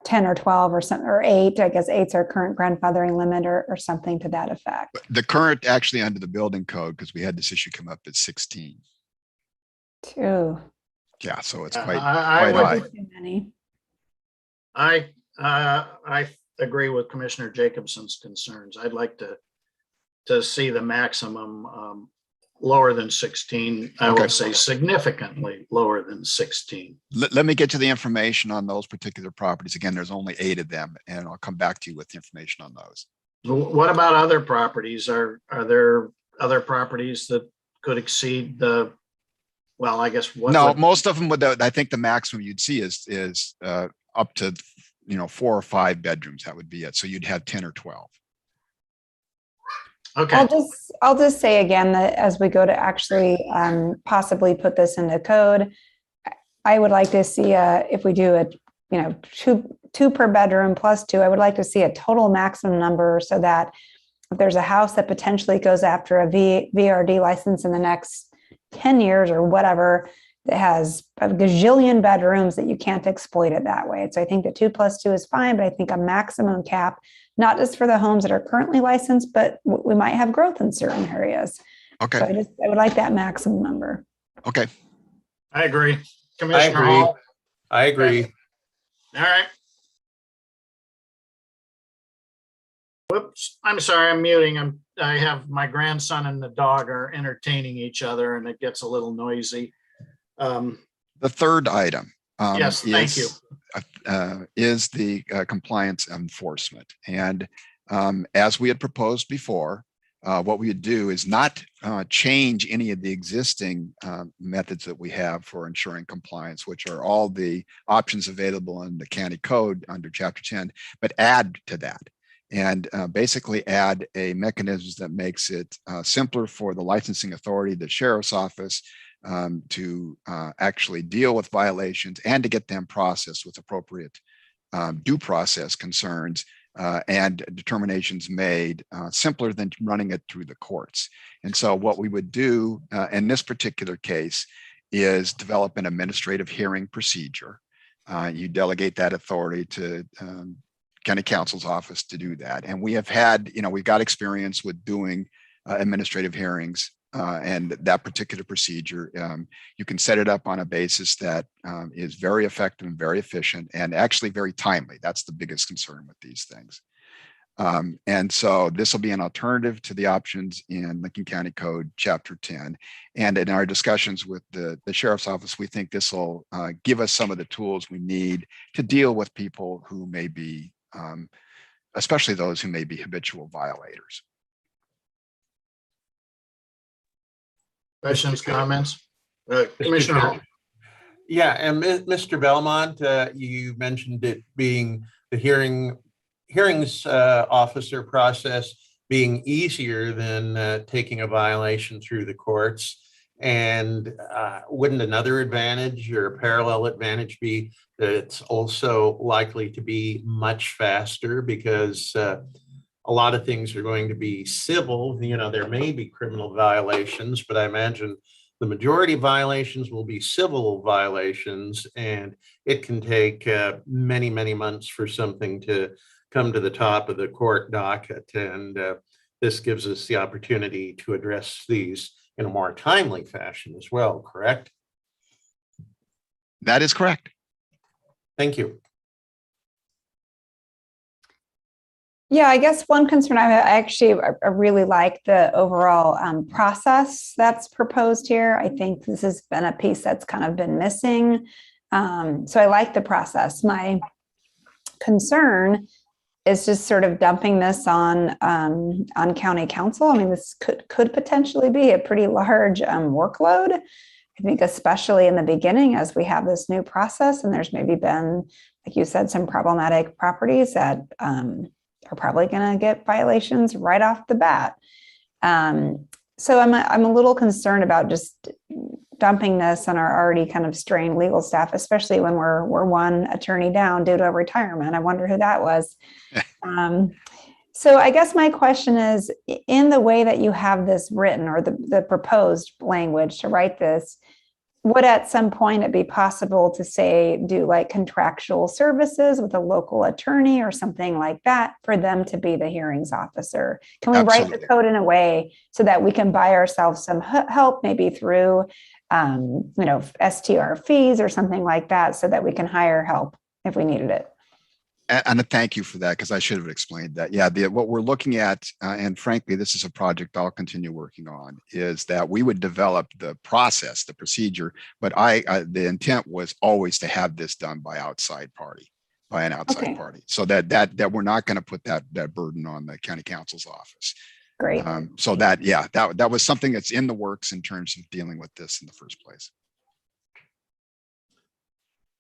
10 or 12 or something, or 8. I guess 8's our current grandfathering limit or something to that effect. The current actually under the building code, because we had this issue come up, at 16. 2. Yeah, so it's quite I high. Too many. I agree with Commissioner Jacobson's concerns. I'd like to see the maximum lower than 16. I Okay. would say significantly lower than 16. Let me get to the information on those particular properties. Again, there's only 8 of them, and I'll come back to you with the information on those. What about other properties? Are there other properties that could exceed the, well, I guess what? No, would- most of them would. I think the maximum you'd see is up to 4 or 5 bedrooms. That would be it. So you'd have 10 or 12. Okay, I'll just say again that as we go to actually possibly put this into code, I would like to see if we do two per bedroom plus 2, I would like to see a total maximum number, so that if there's a house that potentially goes after a VRD license in the next 10 years or whatever, that has a gazillion bedrooms, that you can't exploit it that way. So I think the 2+2 is fine, but I think a maximum cap, not just for the homes that are currently licensed, but we might have growth in certain areas. Okay. So I would like that maximum number. Okay. I agree. I Commissioner agree. Hall. I agree. All right. Whoops, I'm sorry, I'm muting. I have my grandson and the dog are entertaining each other and it gets a little noisy. The third item. Yes, thank you. Is the compliance enforcement. And as we had proposed before, what we would do is not change any of the existing methods that we have for ensuring compliance, which are all the options available in the county code under Chapter 10, but add to that. And basically add a mechanism that makes it simpler for the licensing authority, the sheriff's office, to actually deal with violations and to get them processed with appropriate due process concerns and determinations made, simpler than running it through the courts. And so what we would do in this particular case is develop an administrative hearing procedure. You delegate that authority to county counsel's office to do that. And we have had, we've got experience with doing administrative hearings and that particular procedure. You can set it up on a basis that is very effective and very efficient and actually very timely. That's the biggest concern with these things. And so this will be an alternative to the options in Lincoln County Code Chapter 10. And in our discussions with the sheriff's office, we think this will give us some of the tools we need to deal with people who may be, especially those who may be habitual violators. Questions, comments? Commissioner Hall. Yeah, and Mr. Belmont, you mentioned it being the hearings officer process being easier than taking a violation through the courts. And wouldn't another advantage or a parallel advantage be that it's also likely to be much faster, because a lot of things are going to be civil. You know, there may be criminal violations, but I imagine the majority of violations will be civil violations, and it can take many, many months for something to come to the top of the court docket. And this gives us the opportunity to address these in a more timely fashion as well, correct? That is correct. Thank you. Yeah, I guess one concern I really like the overall process that's proposed here. I think this has been a piece that's kind of been missing. So I like the process. My concern is just sort of dumping this on county council. I mean, this could potentially be a pretty large workload. I think especially in the beginning, as we have this new process, and there's maybe been, like you said, some problematic properties that are probably going to get violations right off the bat. So I'm a little concerned about just dumping this on our already kind of strained legal staff, especially when we're one attorney down due to a retirement. I wonder who that was. So I guess my question is, in the way that you have this written, or the proposed language to write this, would at some point it be possible to say, do like contractual services with a local attorney or something like that for them to be the hearings officer? Can we write the code in a way so that we can buy ourselves some help, maybe through, STR fees or something like that, so that we can hire help if we needed it? And thank you for that, because I should have explained that. Yeah, what we're looking at, and frankly, this is a project I'll continue working on, is that we would develop the process, the procedure, but the intent was always to have this done by an outside party. So that we're not going to put that burden on the county council's office. Great. So that was something that's in the works in terms of dealing with this in the first place.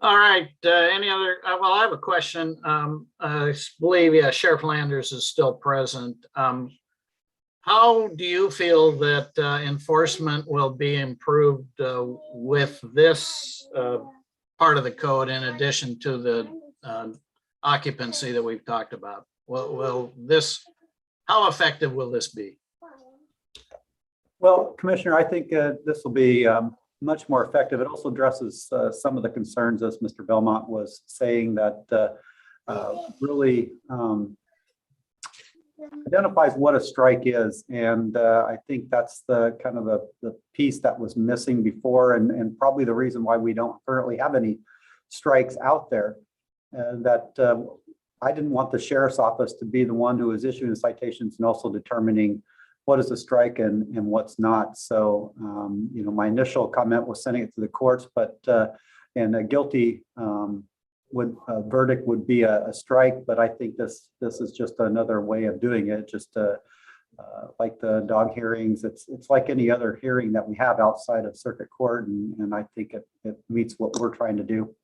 All right, any other, well, I have a question. I believe, Sheriff Landers is still present. How do you feel that enforcement will be improved with this part of the code, in addition to the occupancy that we've talked about? How effective will this be? Well, Commissioner, I think this will be much more effective. It also addresses some of the concerns, as Mr. Belmont was saying, that really identifies what a strike is. And I think that's the kind of the piece that was missing before, and probably the reason why we don't currently have any strikes out there. I didn't want the sheriff's office to be the one who is issuing the citations and also determining what is a strike and what's not. So, my initial comment was sending it to the courts, but and a guilty verdict would be a strike. But I think this is just another way of doing it. Just like the dog hearings, it's like any other hearing that we have outside of circuit court, and I think it meets what we're trying to do.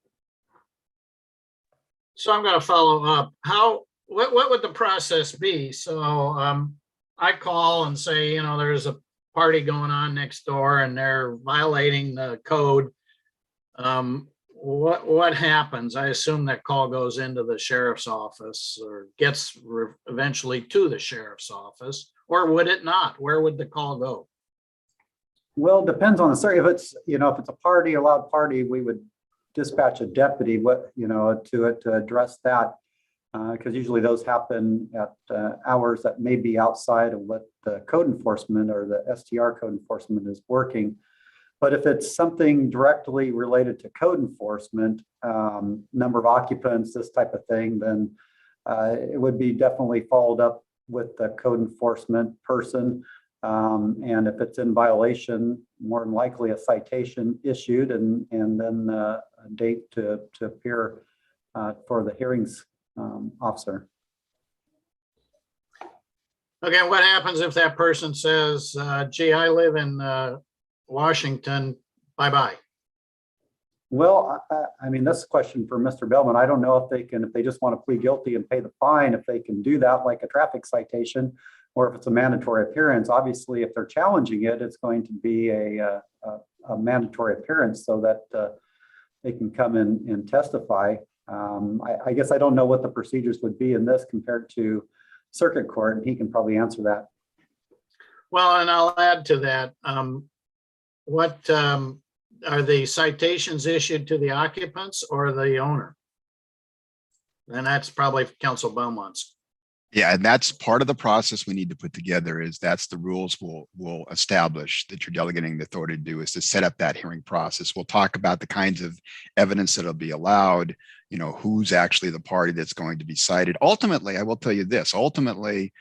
So I'm going to follow up. What would the process be? So I call and say, there's a party going on next door and they're violating the code. What happens? I assume that call goes into the sheriff's office or gets eventually to the sheriff's office, or would it not? Where would the call go? Well, it depends on the circuit. If it's a party, a loud party, we would dispatch a deputy to address that. Because usually those happen at hours that may be outside of what the code enforcement or the STR code enforcement is working. But if it's something directly related to code enforcement, number of occupants, this type of thing, then it would be definitely followed up with the code enforcement person. And if it's in violation, more than likely a citation issued, and then a date to appear for the hearings officer. Okay, what happens if that person says, gee, I live in Washington, bye-bye? Well, I mean, that's a question for Mr. Bellman. I don't know if they just want to plead guilty and pay the fine, if they can do that like a traffic citation, or if it's a mandatory appearance. Obviously, if they're challenging it, it's going to be a mandatory appearance so that they can come in and testify. I guess I don't know what the procedures would be in this compared to circuit court, and he can probably answer that. Well, and I'll add to that. What are the citations issued to the occupants or the owner? And that's probably Council Belmont's. Yeah, and that's part of the process we need to put together. Is that's the rules we'll establish that you're delegating the authority to do, is to set up that hearing process. We'll talk about the kinds of evidence that'll be allowed, you know, who's actually the party that's going to be cited. Ultimately, I will tell you this, ultimately,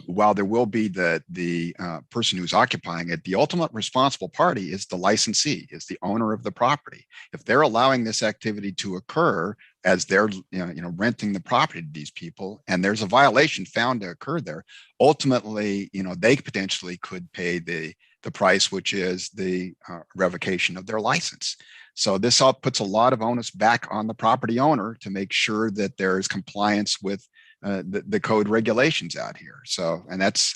while there will be the person who's occupying it, the ultimate responsible party is the licensee, is the owner of the property. If they're allowing this activity to occur as they're renting the property to these people, and there's a violation found to occur there, ultimately, they potentially could pay the price, which is the revocation of their license. So this all puts a lot of onus back on the property owner to make sure that there is compliance with the code regulations out here. So, and that's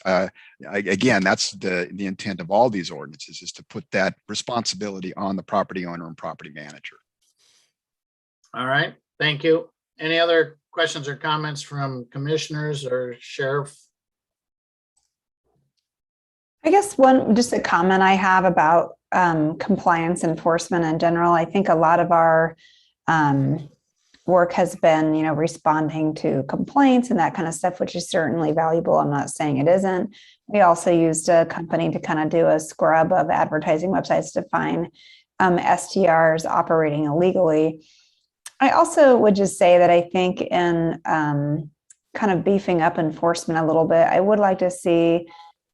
again, that's the intent of all these ordinances, is to put that responsibility on the property owner and property manager. All right, thank you. Any other questions or comments from commissioners or sheriff? I guess just a comment I have about compliance enforcement in general. I think a lot of our work has been, responding to complaints and that kind of stuff, which is certainly valuable. I'm not saying it isn't. We also used a company to kind of do a scrub of advertising websites to find STRs operating illegally. I also would just say that I think in kind of beefing up enforcement a little bit, I would like to see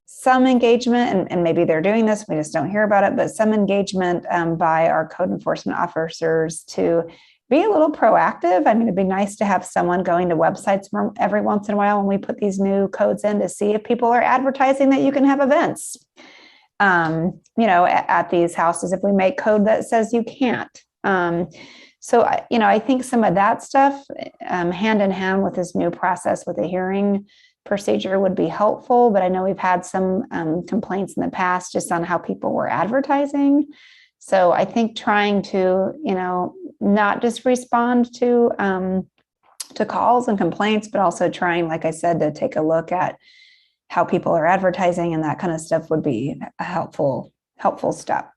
some engagement, and maybe they're doing this, we just don't hear about it, but some engagement by our code enforcement officers to be a little proactive. I mean, it'd be nice to have someone going to websites every once in a while when we put these new codes in to see if people are advertising that you can have events, at these houses, if we make code that says you can't. So, I think some of that stuff hand in hand with this new process with the hearing procedure would be helpful. But I know we've had some complaints in the past just on how people were advertising. So I think trying to, not just respond to calls and complaints, but also trying, like I said, to take a look at how people are advertising and that kind of stuff would be a helpful step.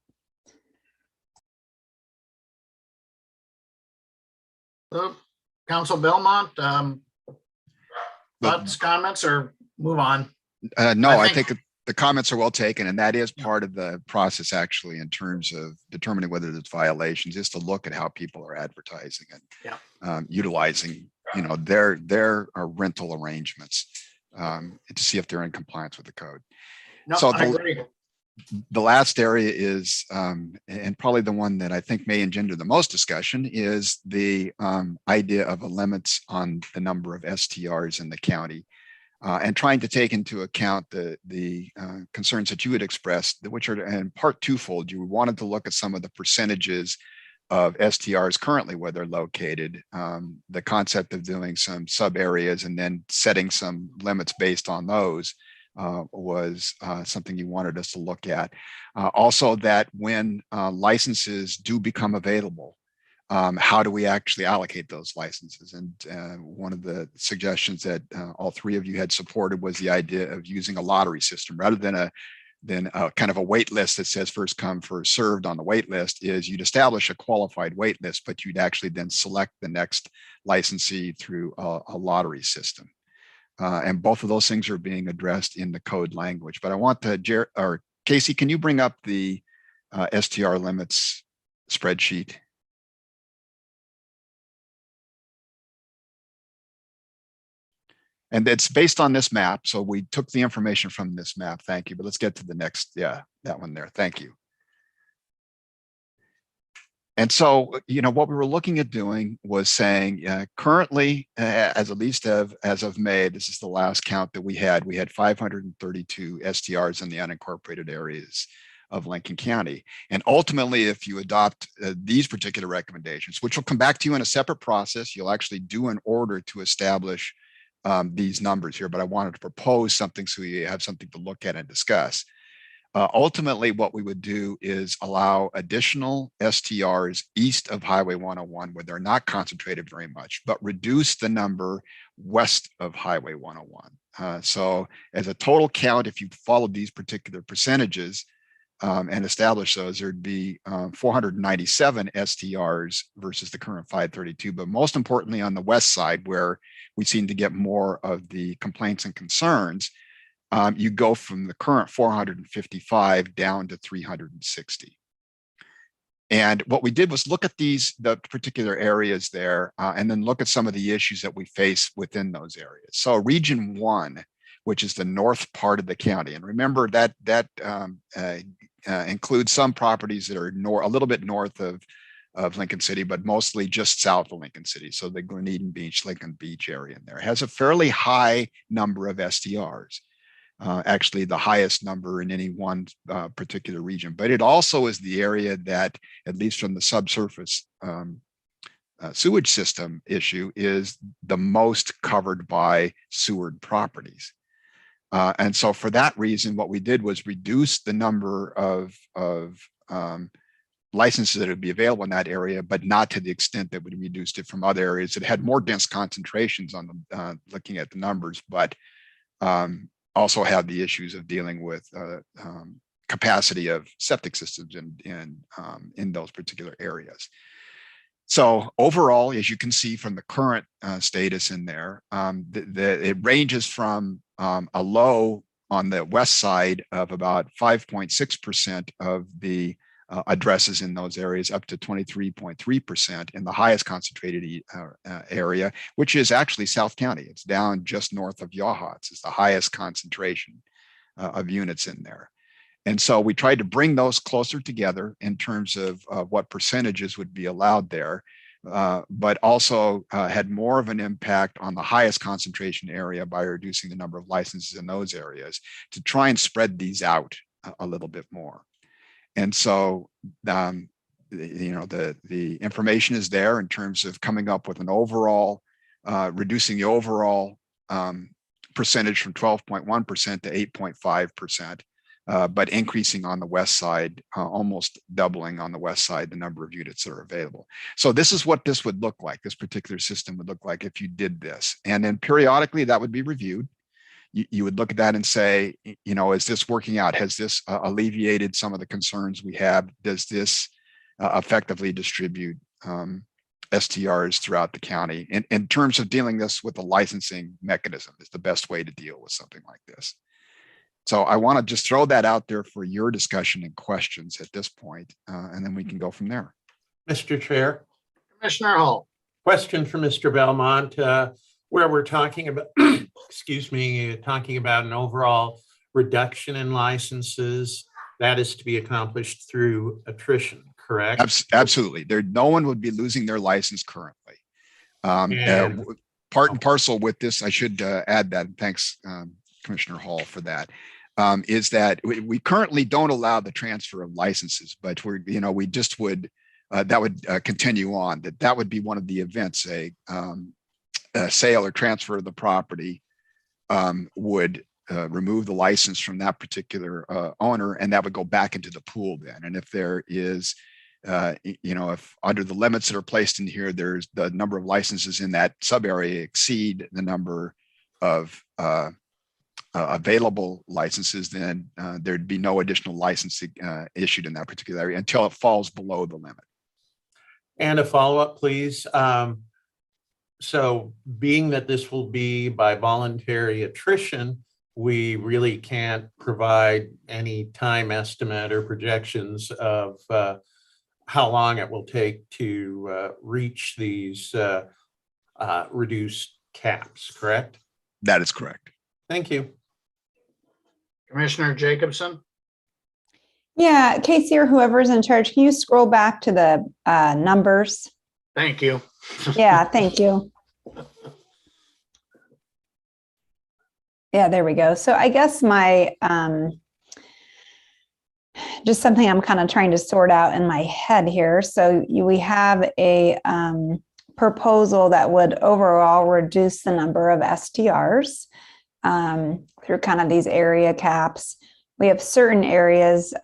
Council Belmont, thoughts, comments, or move on? No, I think the comments are well taken, and that is part of the process actually in terms of determining whether there's violations, is to look at how people are advertising and utilizing, their rental arrangements to see if they're in compliance with the code. No, so I agree. The last area is, and probably the one that I think may engender the most discussion, is the idea of a limits on the number of STRs in the county. And trying to take into account the concerns that you had expressed, which are in part twofold. You wanted to look at some of the percentages of STRs currently where they're located, the concept of doing some sub areas and then setting some limits based on those was something you wanted us to look at. Also, that when licenses do become available, how do we actually allocate those licenses? And one of the suggestions that all three of you had supported was the idea of using a lottery system rather than a kind of a wait list that says first come, first served on the wait list. Is you'd establish a qualified wait list, but you'd actually then select the next licensee through a lottery system. And both of those things are being addressed in the code language. But I want to, Casey, can you bring up the STR limits spreadsheet? And it's based on this map. So we took the information from this map. Thank you. But let's get to the next. Yeah, that one there. Thank you. And so, what we were looking at doing was saying currently, as of May, this is the last count that we had 532 STRs in the unincorporated areas of Lincoln County. And ultimately, if you adopt these particular recommendations, which will come back to you in a separate process, you'll actually do an order to establish these numbers here, but I wanted to propose something so you have something to look at and discuss. Ultimately, what we would do is allow additional STRs east of Highway 101 where they're not concentrated very much, but reduce the number west of Highway 101. So as a total count, if you followed these particular percentages and establish those, there'd be 497 STRs versus the current 532. But most importantly, on the west side, where we seem to get more of the complaints and concerns, you go from the current 455 down to 360. And what we did was look at the particular areas there, and then look at some of the issues that we face within those areas. So Region 1, which is the north part of the county, and remember that includes some properties that are a little bit north of Lincoln City, but mostly just south of Lincoln City. So the Gleneden Beach, Lincoln Beach area in there has a fairly high number of STRs. Actually the highest number in any one particular region, but it also is the area that, at least from the subsurface sewage system issue, is the most covered by sewered properties. And so for that reason, what we did was reduce the number of licenses that would be available in that area, but not to the extent that we reduced it from other areas that had more dense concentrations on the looking at the numbers, but also have the issues of dealing with capacity of septic systems in those particular areas. So overall, as you can see from the current status in there, it ranges from a low on the west side of about 5.6% of the addresses in those areas up to 23.3% in the highest concentrated area, which is actually South County. It's down just north of Yachats. It's the highest concentration of units in there. And so we tried to bring those closer together in terms of what percentages would be allowed there, but also had more of an impact on the highest concentration area by reducing the number of licenses in those areas to try and spread these out a little bit more. And so, the information is there in terms of coming up with an overall, reducing the overall percentage from 12.1% to 8.5%, but increasing on the west side, almost doubling on the west side the number of units that are available. So this is what this would look like. This particular system would look like if you did this. And then periodically that would be reviewed. You would look at that and say, is this working out? Has this alleviated some of the concerns we have? Does this effectively distribute STRs throughout the county? In terms of dealing this with the licensing mechanism is the best way to deal with something like this. So I want to just throw that out there for your discussion and questions at this point, and then we can go from there. Mr. Chair, Commissioner Hall. question for Mr. Belmont, where we're talking about, excuse me, talking about an overall reduction in licenses that is to be accomplished through attrition, correct? Absolutely. No one would be losing their license currently. Part and parcel with this, I should add that, and thanks, Commissioner Hall, for that. Is that we currently don't allow the transfer of licenses, but we just would that would continue on. That would be one of the events. A sale or transfer of the property would remove the license from that particular owner, and that would go back into the pool then. And if there is, if under the limits that are placed in here, there's the number of licenses in that sub area exceed the number of available licenses, then there'd be no additional licensing issued in that particular area until it falls below the limit. And a follow-up, please. So being that this will be by voluntary attrition, we really can't provide any time estimate or projections of how long it will take to reach these reduced caps, correct? That is correct. Thank you. Commissioner Jacobson. Yeah, Casey or whoever's in charge, can you scroll back to the numbers? Thank you. Yeah, thank you. Yeah, there we go. So I guess my, just something I'm kind of trying to sort out in my head here. So we have a proposal that would overall reduce the number of STRs through kind of these area caps. We have certain areas,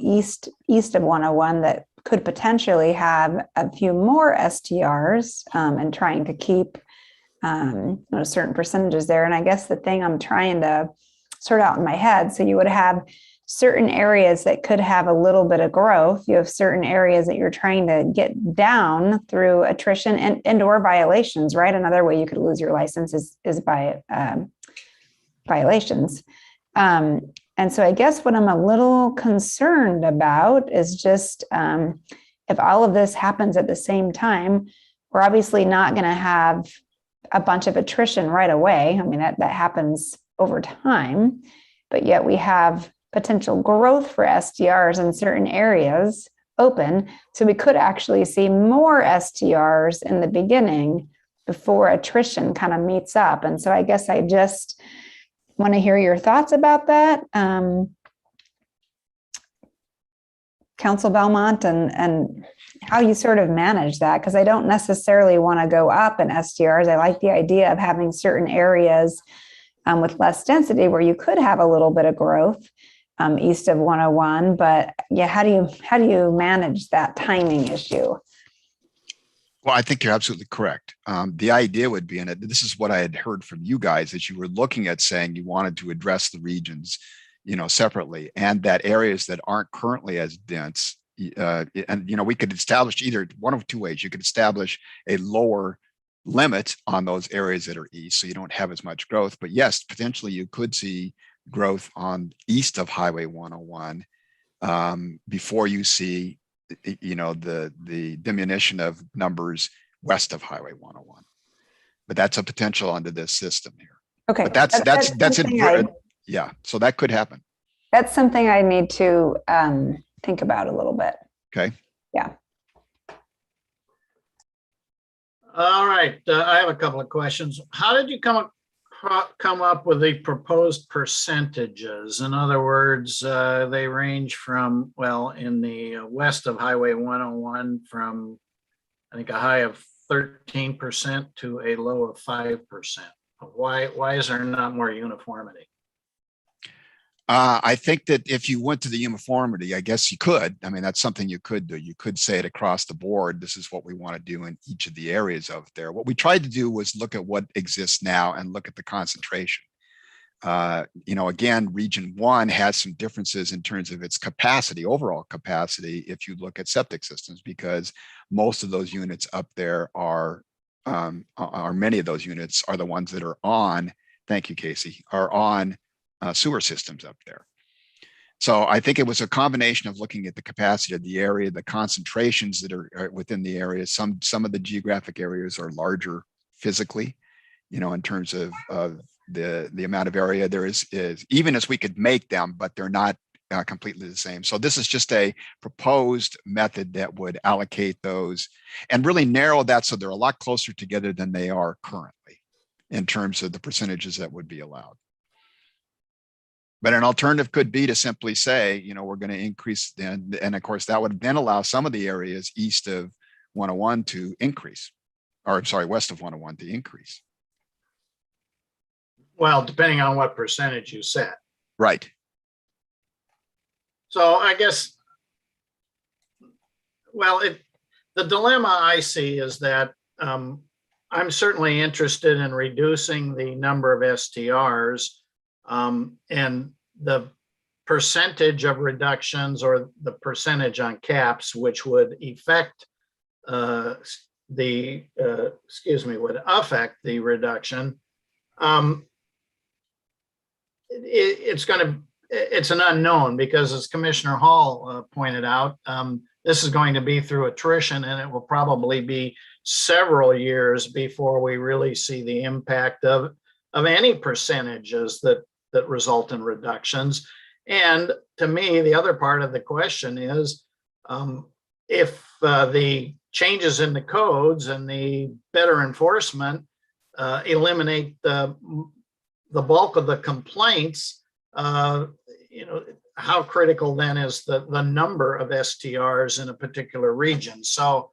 east of 101 that could potentially have a few more STRs and trying to keep certain percentages there. And I guess the thing I'm trying to sort out in my head, so you would have certain areas that could have a little bit of growth. You have certain areas that you're trying to get down through attrition and or violations, right? Another way you could lose your license is by violations. And so I guess what I'm a little concerned about is just if all of this happens at the same time, we're obviously not going to have a bunch of attrition right away. I mean, that happens over time, but yet we have potential growth for STRs in certain areas open. So we could actually see more STRs in the beginning before attrition kind of meets up. And so I guess I just want to hear your thoughts about that. Council Belmont and how you sort of manage that, because I don't necessarily want to go up in STRs. I like the idea of having certain areas with less density where you could have a little bit of growth east of 101. But yeah, how do you manage that timing issue? Well, I think you're absolutely correct. The idea would be, and this is what I had heard from you guys, that you were looking at saying you wanted to address the regions, separately, and that areas that aren't currently as dense, and we could establish either one of two ways. You could establish a lower limit on those areas that are east, so you don't have as much growth. But yes, potentially you could see growth on east of Highway 101 before you see the diminution of numbers west of Highway 101. But that's a potential under this system here. Okay, but that's it. Yeah, so that could happen. That's something I need to think about a little bit. Okay. Yeah. All right, I have a couple of questions. How did you come up with the proposed percentages? In other words, they range from, well, in the west of Highway 101 from, I think, a high of 13% to a low of 5%. Why is there not more uniformity? I think that if you went to the uniformity, I guess you could. I mean, that's something you could do. You could say it across the board. This is what we want to do in each of the areas out there. What we tried to do was look at what exists now and look at the concentration. Again, Region 1 has some differences in terms of its capacity, overall capacity, if you look at septic systems, because most of those units up there are many of those units are the ones that are on, thank you, Casey, are on sewer systems up there. So I think it was a combination of looking at the capacity of the area, the concentrations that are within the area. Some of the geographic areas are larger physically, in terms of the amount of area there is even as we could make them, but they're not completely the same. So this is just a proposed method that would allocate those and really narrow that so they're a lot closer together than they are currently in terms of the percentages that would be allowed. But an alternative could be to simply say, we're going to increase, and of course, that would then allow some of the areas east of 101 to increase, or I'm sorry, west of 101 to increase. Well, depending on what percentage you set. Right. So I guess, well, the dilemma I see is that I'm certainly interested in reducing the number of STRs. And the percentage of reductions or the percentage on caps, which would affect the reduction. It's an unknown because, as Commissioner Hall pointed out, this is going to be through attrition, and it will probably be several years before we really see the impact of any percentages that result in reductions. And to me, the other part of the question is, if the changes in the codes and the better enforcement eliminate the bulk of the complaints, how critical then is the number of STRs in a particular region? So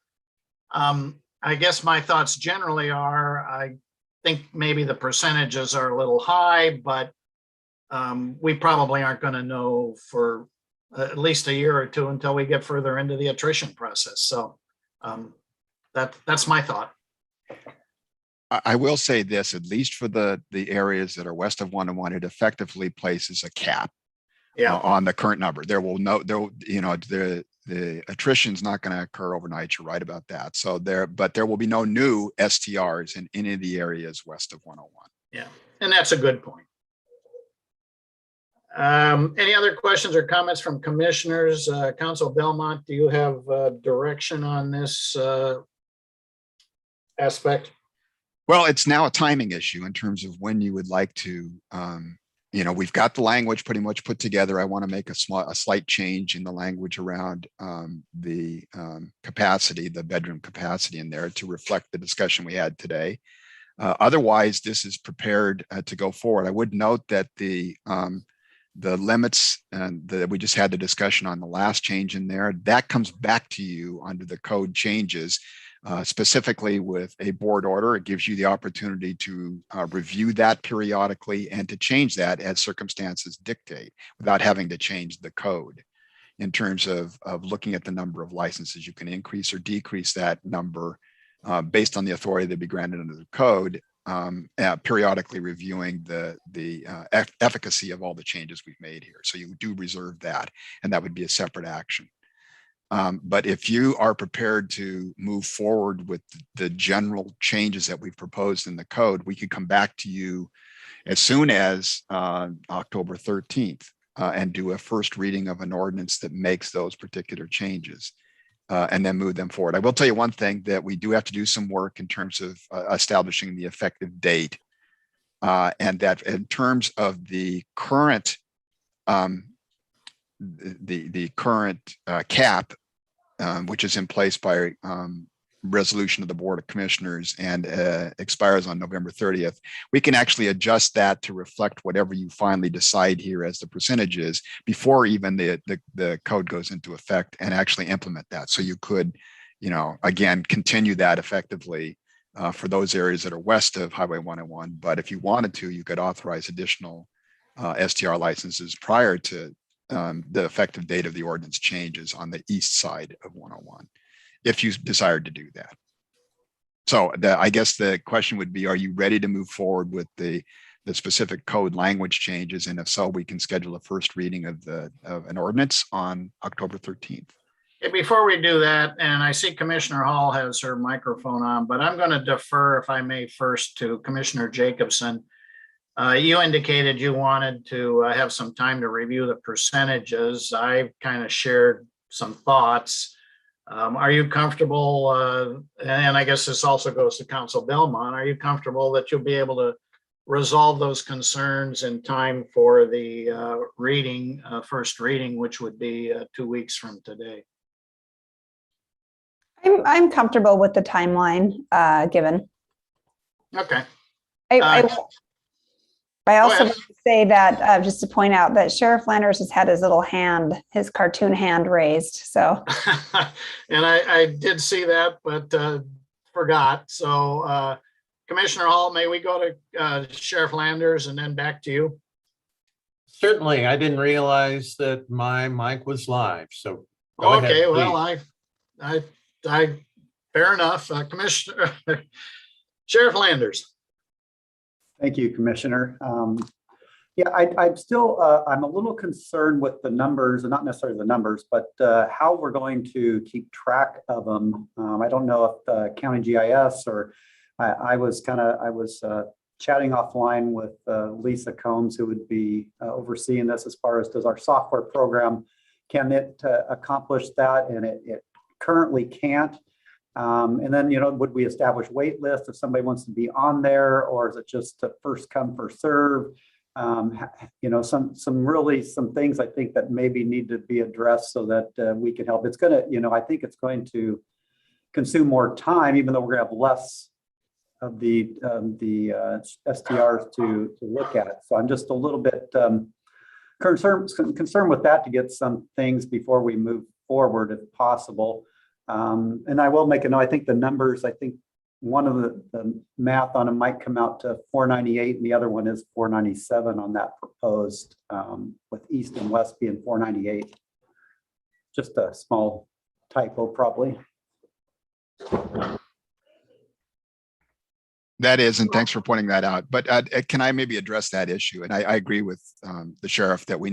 I guess my thoughts generally are, I think maybe the percentages are a little high, but we probably aren't going to know for at least a year or two until we get further into the attrition process. So that's my thought. I will say this, at least for the areas that are west of 101, it effectively places a cap Yeah, on the current number. There will the attrition's not going to occur overnight. You're right about that. So but there will be no new STRs in any of the areas west of 101. yeah, and that's a good point. Any other questions or comments from commissioners? Council Belmont, do you have direction on this aspect? Well, it's now a timing issue in terms of when you would like to, we've got the language pretty much put together. I want to make a slight change in the language around the capacity, the bedroom capacity in there to reflect the discussion we had today. Otherwise, this is prepared to go forward. I would note that the limits that we just had the discussion on the last change in there, that comes back to you under the code changes. Specifically with a board order, it gives you the opportunity to review that periodically and to change that as circumstances dictate without having to change the code in terms of looking at the number of licenses. You can increase or decrease that number based on the authority that be granted under the code, periodically reviewing the efficacy of all the changes we've made here. So you do reserve that, and that would be a separate action. But if you are prepared to move forward with the general changes that we've proposed in the code, we could come back to you as soon as October 13th and do a first reading of an ordinance that makes those particular changes and then move them forward. I will tell you one thing, that we do have to do some work in terms of establishing the effective date, and that in terms of the current current cap, which is in place by resolution of the Board of Commissioners and expires on November 30th, we can actually adjust that to reflect whatever you finally decide here as the percentages before even the code goes into effect, and actually implement that. So you could, again, continue that effectively for those areas that are west of Highway 101. But if you wanted to, you could authorize additional STR licenses prior to the effective date of the ordinance changes on the east side of 101, if you desired to do that. So I guess the question would be, are you ready to move forward with the specific code language changes? And if so, we can schedule a first reading of an ordinance on October 13th. Hey, before we do that, and I see Commissioner Hall has her microphone on, but I'm going to defer, if I may, first to Commissioner Jacobson. You indicated you wanted to have some time to review the percentages. I've kind of shared some thoughts. Are you comfortable, and I guess this also goes to Council Belmont, are you comfortable that you'll be able to resolve those concerns in time for the first reading, which would be 2 weeks from today? I'm comfortable with the timeline given. Okay. I also want to say that just to point out that Sheriff Landers has had his little hand, his cartoon hand raised. So, and I did see that, but forgot. So, Commissioner Hall, may we go to Sheriff Landers and then back to you? Certainly, I didn't realize that my mic was live. So, go okay. ahead, Well, I fair enough, Commissioner Sheriff Landers. Thank you, Commissioner. Yeah, I'm still, I'm a little concerned with the numbers, and not necessarily the numbers, but how we're going to keep track of them. I don't know if the county GIS or I was chatting offline with Lisa Combs, who would be overseeing this as far as does our software program, can it accomplish that? And it currently can't. And then, would we establish wait lists if somebody wants to be on there, or is it just a first come, first serve? Some things I think that maybe need to be addressed so that we can help. It's going to, I think it's going to consume more time, even though we're going to have less of the STRs to look at. So I'm just a little bit concerned with that, to get some things before we move forward if possible. And I will make a note, I think the numbers, one of the math on them might come out to 498 and the other one is 497 on that proposed, with east and west being 498. Just a small typo probably. That is, and thanks for pointing that out. But can I maybe address that issue? And I agree with the sheriff that we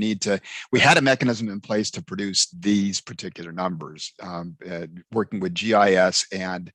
had a mechanism in place to produce these particular numbers, working with GIS and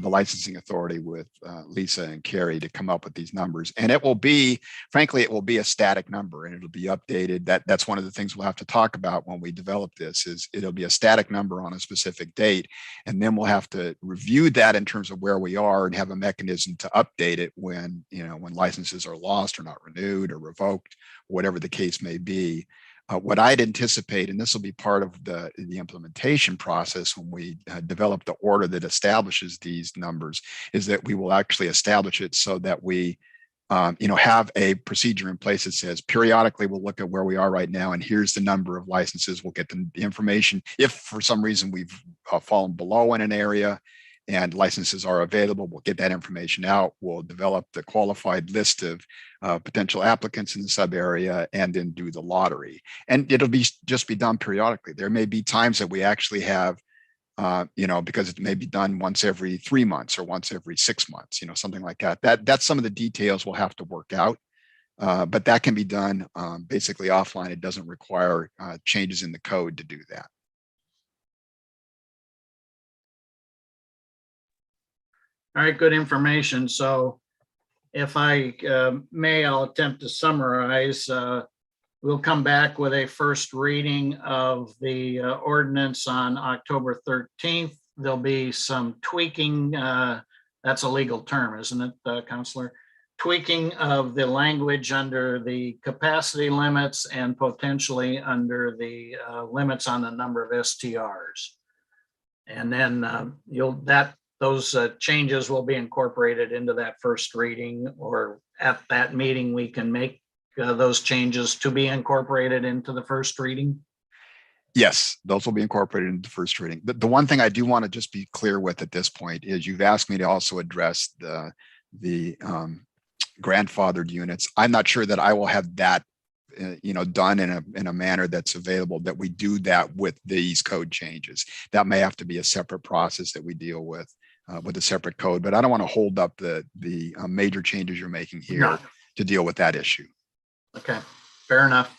the licensing authority with Lisa and Carrie to come up with these numbers. And it will be, frankly, it will be a static number and it'll be updated. That's one of the things we'll have to talk about when we develop this is it'll be a static number on a specific date. And then we'll have to review that in terms of where we are and have a mechanism to update it when, when licenses are lost or not renewed or revoked, whatever the case may be. What I'd anticipate, and this will be part of the implementation process when we develop the order that establishes these numbers, is that we will actually establish it so that we, have a procedure in place that says periodically we'll look at where we are right now, and here's the number of licenses. We'll get the information. If for some reason we've fallen below in an area and licenses are available, we'll get that information out. We'll develop the qualified list of potential applicants in the sub area and then do the lottery. And it'll just be done periodically. There may be times that we actually have, because it may be done once every 3 months or once every 6 months, something like that. That's some of the details we'll have to work out. But that can be done basically offline. It doesn't require changes in the code to do that. All right, good information. So if I may, I'll attempt to summarize. We'll come back with a first reading of the ordinance on October 13th. There'll be some tweaking. That's a legal term, isn't it, Counselor? Tweaking of the language under the capacity limits and potentially under the limits on the number of STRs. And then those changes will be incorporated into that first reading, or at that meeting, we can make those changes to be incorporated into the first reading. Yes, those will be incorporated into the first reading. The one thing I do want to just be clear with at this point is you've asked me to also address the grandfathered units. I'm not sure that I will have that done in a manner that's available, that we do that with these code changes. That may have to be a separate process that we deal with a separate code, but I don't want to hold up the major changes you're making here to deal with that issue. Okay, fair enough.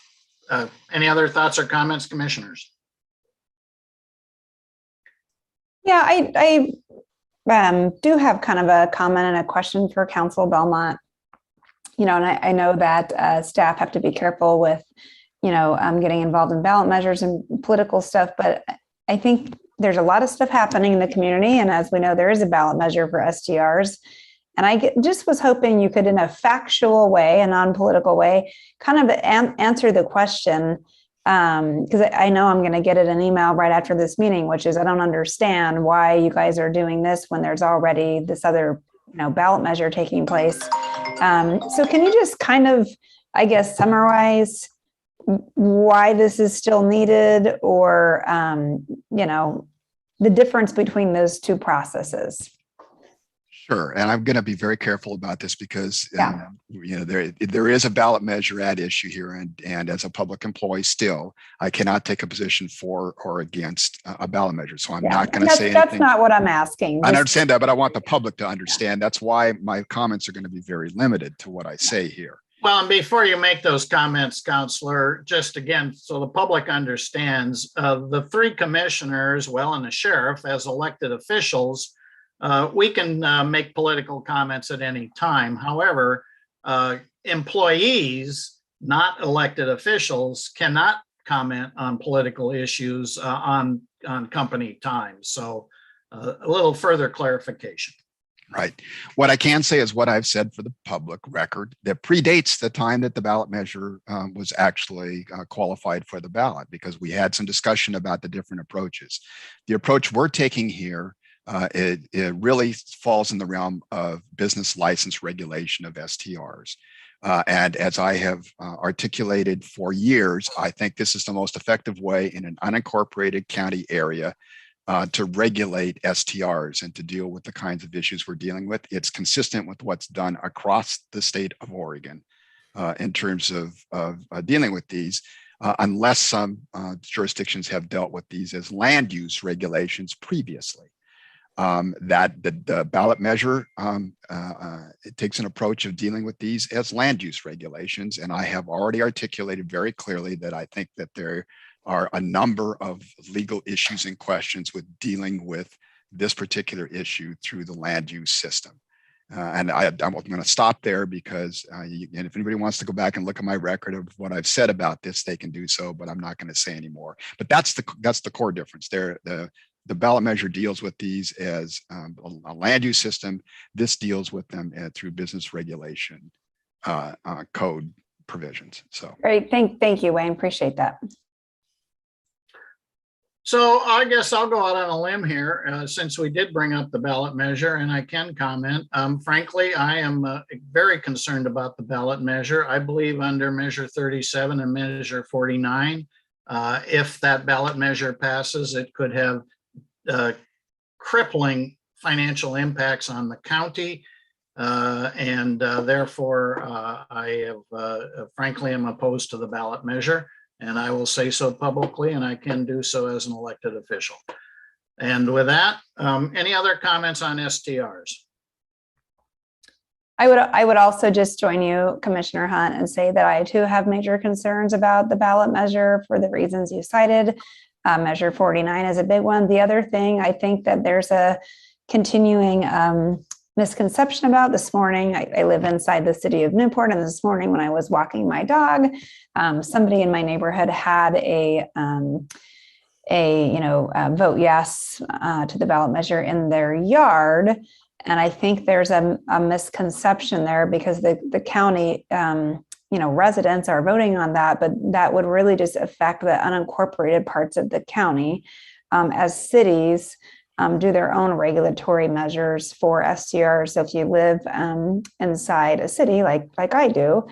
Any other thoughts or comments, commissioners? Yeah, I do have kind of a comment and a question for Council Belmont. And I know that staff have to be careful with, getting involved in ballot measures and political stuff, but I think there's a lot of stuff happening in the community. And as we know, there is a ballot measure for STRs. And I just was hoping you could, in a factual way, a non-political way, kind of answer the question, because I know I'm going to get it an email right after this meeting, which is, I don't understand why you guys are doing this when there's already this other, ballot measure taking place. So can you just kind of, I guess, summarize why this is still needed, or, the difference between those two processes? Sure, and I'm going to be very careful about this because there is a ballot measure at issue here, and as a public employee, still I cannot take a position for or against a ballot measure. So I'm not going to say anything. That's not what I'm asking. I understand that, but I want the public to understand. That's why my comments are going to be very limited to what I say here. Well, and before you make those comments, Counselor, just again, so the public understands, the three commissioners, and the sheriff as elected officials, we can make political comments at any time. However, employees, not elected officials, cannot comment on political issues on company time. So a little further clarification. Right. What I can say is what I've said for the public record that predates the time that the ballot measure was actually qualified for the ballot, because we had some discussion about the different approaches. The approach we're taking here, it really falls in the realm of business license regulation of STRs. And as I have articulated for years, I think this is the most effective way in an unincorporated county area to regulate STRs and to deal with the kinds of issues we're dealing with. It's consistent with what's done across the state of Oregon in terms of dealing with these, unless some jurisdictions have dealt with these as land use regulations previously. that the ballot measure, it takes an approach of dealing with these as land use regulations. And I have already articulated very clearly that I think that there are a number of legal issues and questions with dealing with this particular issue through the land use system. And I'm going to stop there because and if anybody wants to go back and look at my record of what I've said about this, they can do so, but I'm not going to say anymore. But that's the core difference there. The ballot measure deals with these as a land use system. This deals with them through business regulation code provisions. So Great. Thank you, Wayne. Appreciate that. So I guess I'll go out on a limb here, since we did bring up the ballot measure, and I can comment. Frankly, I am very concerned about the ballot measure. I believe under measure 37 and measure 49, if that ballot measure passes, it could have crippling financial impacts on the county. And therefore, I have, frankly, am opposed to the ballot measure. And I will say so publicly, and I can do so as an elected official. And with that, any other comments on STRs? I would also just join you, Commissioner Hunt, and say that I too have major concerns about the ballot measure for the reasons you cited. Measure 49 is a big one. The other thing I think that there's a continuing misconception about this morning. I live inside the city of Newport, and this morning when I was walking my dog, somebody in my neighborhood had a vote yes to the ballot measure in their yard. And I think there's a misconception there because the county residents are voting on that, but that would really just affect the unincorporated parts of the county, as cities do their own regulatory measures for STRs. So if you live inside a city like I do,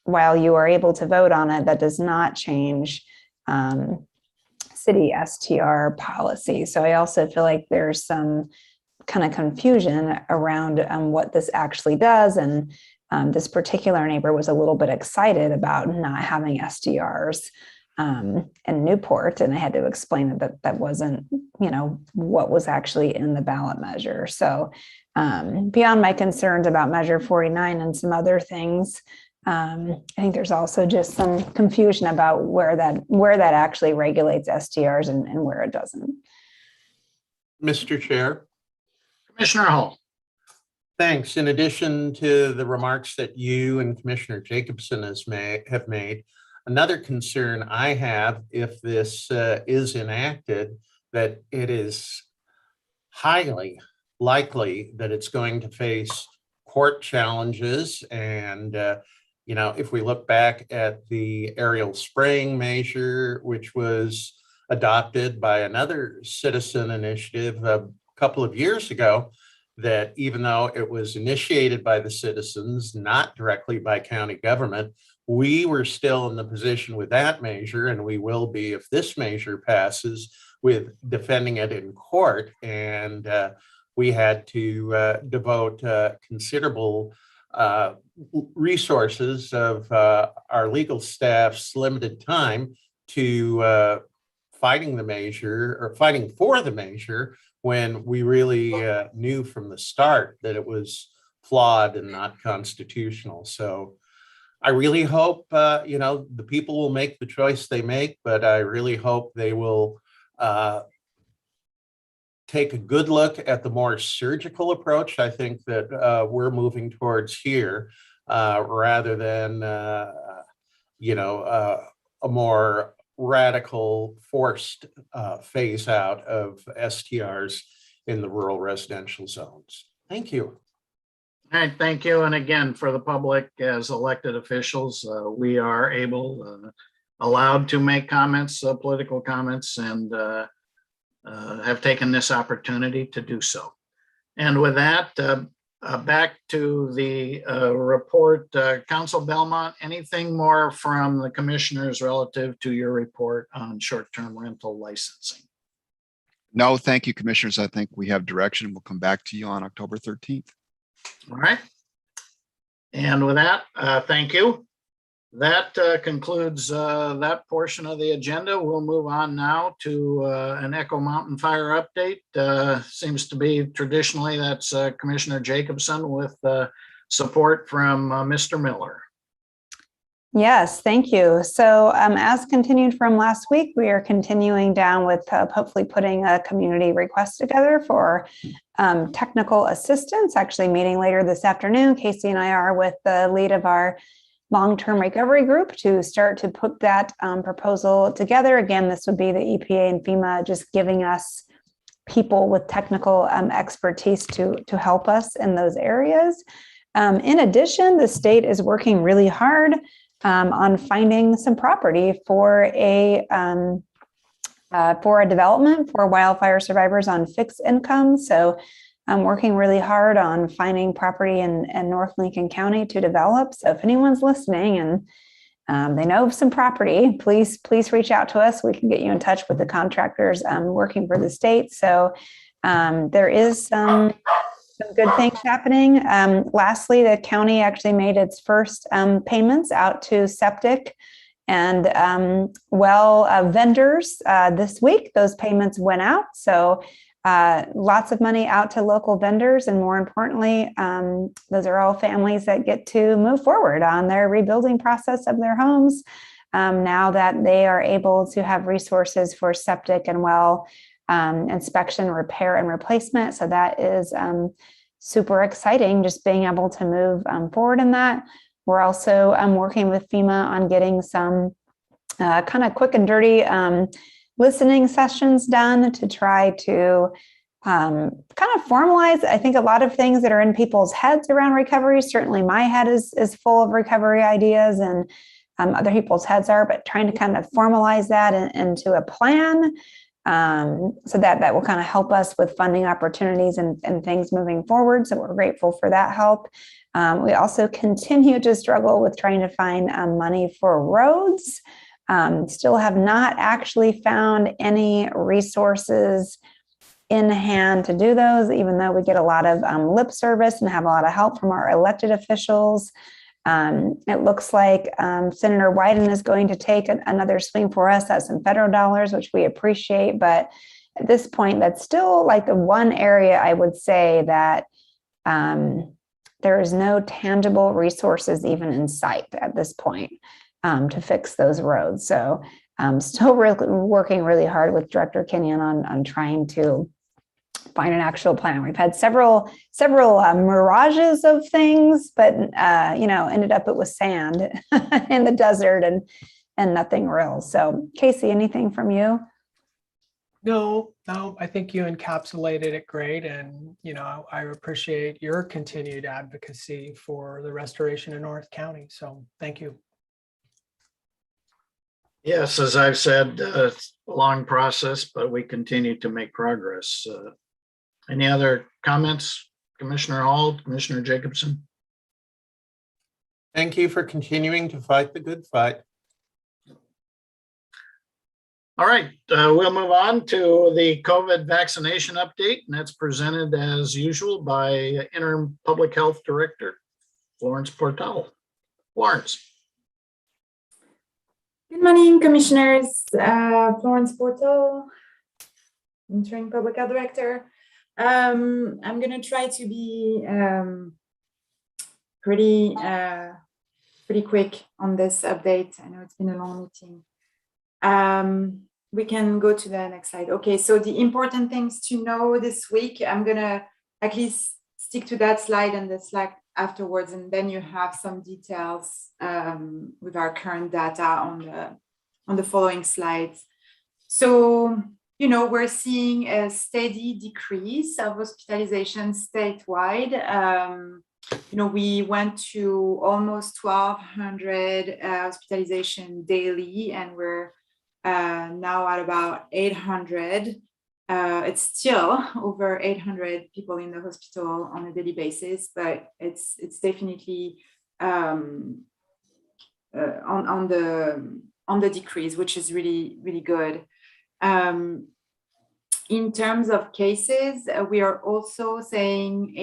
while you are able to vote on it, that does not change city STR policy. So I also feel like there's some kind of confusion around what this actually does. And this particular neighbor was a little bit excited about not having STRs in Newport, and I had to explain that wasn't, what was actually in the ballot measure. So beyond my concerns about measure 49 and some other things, I think there's also just some confusion about where that actually regulates STRs and where it doesn't. Mr. Chair. Commissioner Hall. Thanks. In addition to the remarks that you and Commissioner Jacobson have made, another concern I have, if this is enacted, that it is highly likely that it's going to face court challenges. And, if we look back at the aerial spraying measure, which was adopted by another citizen initiative a couple of years ago, that even though it was initiated by the citizens, not directly by county government, we were still in the position with that measure, and we will be if this measure passes, with defending it in court. And we had to devote considerable resources of our legal staff's limited time to fighting the measure, or fighting for the measure, when we really knew from the start that it was flawed and not constitutional. So I really hope, the people will make the choice they make, but I really hope they will take a good look at the more surgical approach I think that we're moving towards here, rather than, a more radical forced phase out of STRs in the rural residential zones. Thank you. All right, thank you. And again, for the public, as elected officials, we are allowed to make comments, political comments, and have taken this opportunity to do so. And with that, back to the report. Council Belmont, anything more from the commissioners relative to your report on short-term rental licensing? no, thank you, commissioners. I think we have direction. We'll come back to you on October 13th. All right. And with that, thank you. That concludes that portion of the agenda. We'll move on now to an Echo Mountain Fire update. Seems to be traditionally that's Commissioner Jacobson with support from Mr. Miller. Yes, thank you. So as continued from last week, we are continuing down with hopefully putting a community request together for technical assistance, actually meeting later this afternoon. Casey and I are with the lead of our long-term recovery group to start to put that proposal together. Again, this would be the EPA and FEMA just giving us people with technical expertise to help us in those areas. In addition, the state is working really hard on finding some property for a development for wildfire survivors on fixed income. So I'm working really hard on finding property in North Lincoln County to develop. So if anyone's listening and they know of some property, please reach out to us. We can get you in touch with the contractors working for the state. So there is some good things happening. Lastly, the county actually made its first payments out to septic and vendors this week. Those payments went out. So lots of money out to local vendors. And more importantly, those are all families that get to move forward on their rebuilding process of their homes now that they are able to have resources for septic and well inspection, repair, and replacement. So that is super exciting, just being able to move forward in that. We're also working with FEMA on getting some kind of quick and dirty listening sessions done to try to kind of formalize, I think, a lot of things that are in people's heads around recovery. Certainly my head is full of recovery ideas, and other people's heads are, but trying to kind of formalize that into a plan so that will kind of help us with funding opportunities and things moving forward. So we're grateful for that help. We also continue to struggle with trying to find money for roads. Still have not actually found any resources in hand to do those, even though we get a lot of lip service and have a lot of help from our elected officials. It looks like Senator Wyden is going to take another swing for us at some federal dollars, which we appreciate. But at this point, that's still like the one area I would say that there is no tangible resources even in sight at this point to fix those roads. So still working really hard with Director Kenyon on trying to find an actual plan. We've had several mirages of things, but ended up it was sand in the desert and nothing real. So Casey, anything from you? No, I think you encapsulated it great. And, I appreciate your continued advocacy for the restoration of North County. So thank you. Yes, as I've said, it's a long process, but we continue to make progress. Any other comments, Commissioner Hall, Commissioner Jacobson? Thank you for continuing to fight the good fight. All right, we'll move on to the COVID vaccination update, and that's presented as usual by Interim Public Health Director Florence Portal. Florence. Good morning, Commissioners. Florence Portal, Interim Public Health Director. I'm going to try to be pretty quick on this update. I know it's been a long meeting. We can go to the next slide. Okay, so the important things to know this week, I'm going to at least stick to that slide and the slide afterwards, and then you have some details with our current data on the following slides. So, we're seeing a steady decrease of hospitalization statewide. We went to almost 1,200 hospitalization daily, and we're now at about 800. It's still over 800 people in the hospital on a daily basis, but it's definitely on the decrease, which is really, really good. In terms of cases, we are also saying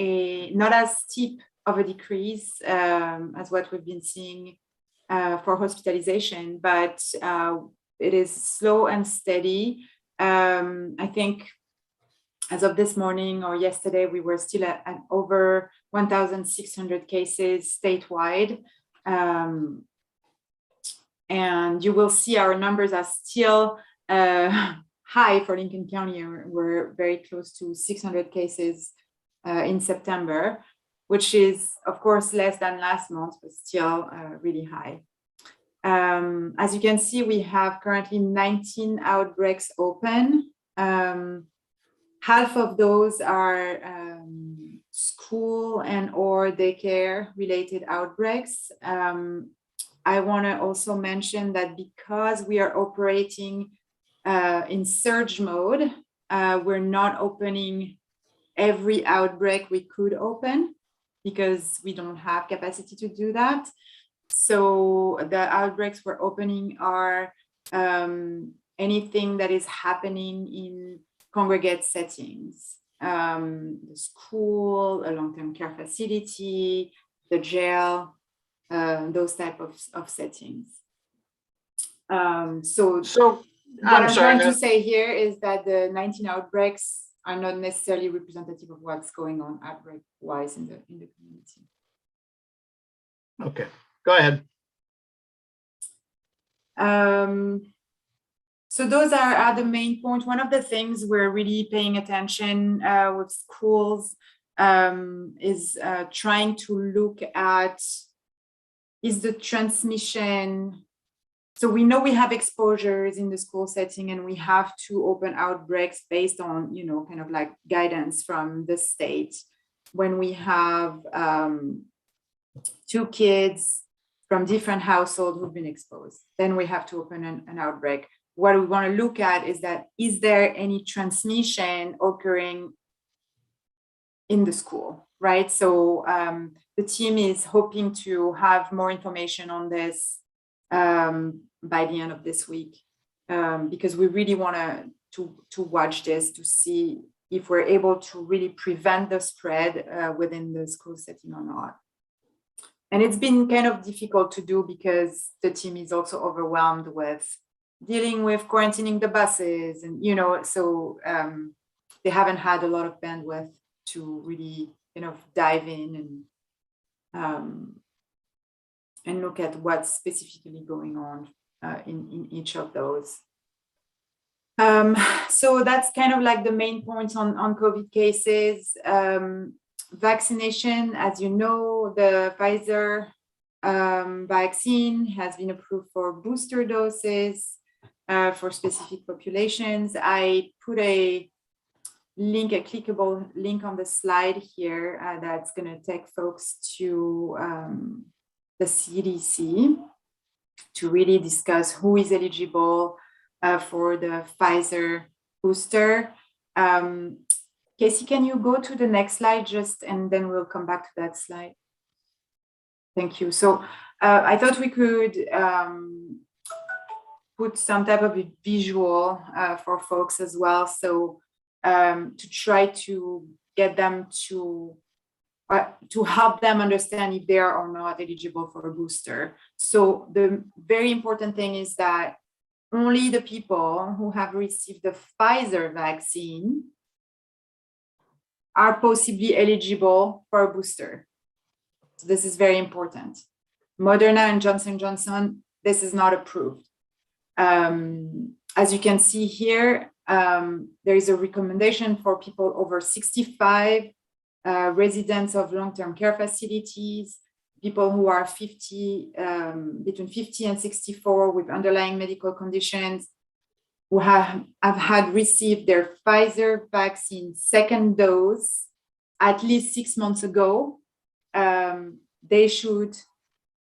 not as steep of a decrease as what we've been seeing for hospitalization, but it is slow and steady. I think as of this morning or yesterday, we were still at over 1,600 cases statewide. And you will see our numbers are still high for Lincoln County. We're very close to 600 cases in September, which is, of course, less than last month, but still really high. As you can see, we have currently 19 outbreaks open. Half of those are school and or daycare related outbreaks. I want to also mention that because we are operating in surge mode, we're not opening every outbreak we could open because we don't have capacity to do that. So the outbreaks we're opening are anything that is happening in congregate settings, the school, a long-term care facility, the jail, those type of settings. So what I'm trying to say here is that the 19 outbreaks are not necessarily representative of what's going on outbreak-wise in the community. Okay, go ahead. So those are the main points. One of the things we're really paying attention with schools is trying to look at, is the transmission. So we know we have exposures in the school setting and we have to open outbreaks based on, you know, kind of like guidance from the state. When we have 2 kids from different households who've been exposed, then we have to open an outbreak. What we want to look at is that, is there any transmission occurring in the school, right? So the team is hoping to have more information on this by the end of this week, because we really want to watch this to see if we're able to really prevent the spread within the school setting or not. And it's been kind of difficult to do because the team is also overwhelmed with dealing with quarantining the buses, and you know, so they haven't had a lot of bandwidth to really, you know, dive in and look at what's specifically going on in each of those. So that's kind of like the main points on COVID cases. Vaccination, as you know, the Pfizer vaccine has been approved for booster doses for specific populations. I put a link, a clickable link on the slide here that's going to take folks to the CDC to really discuss who is eligible for the Pfizer booster. Casey, can you go to the next slide just, and then we'll come back to that slide. Thank you. So I thought we could put some type of a visual for folks as well. So to try to get them to help them understand if they are or not eligible for a booster. So the very important thing is that only the people who have received the Pfizer vaccine are possibly eligible for a booster. So this is very important. Moderna and Johnson & Johnson, this is not approved. As you can see here, there is a recommendation for people over 65, residents of long-term care facilities, people who are between 50 and 64 with underlying medical conditions, who have had received their Pfizer vaccine second dose at least 6 months ago. They should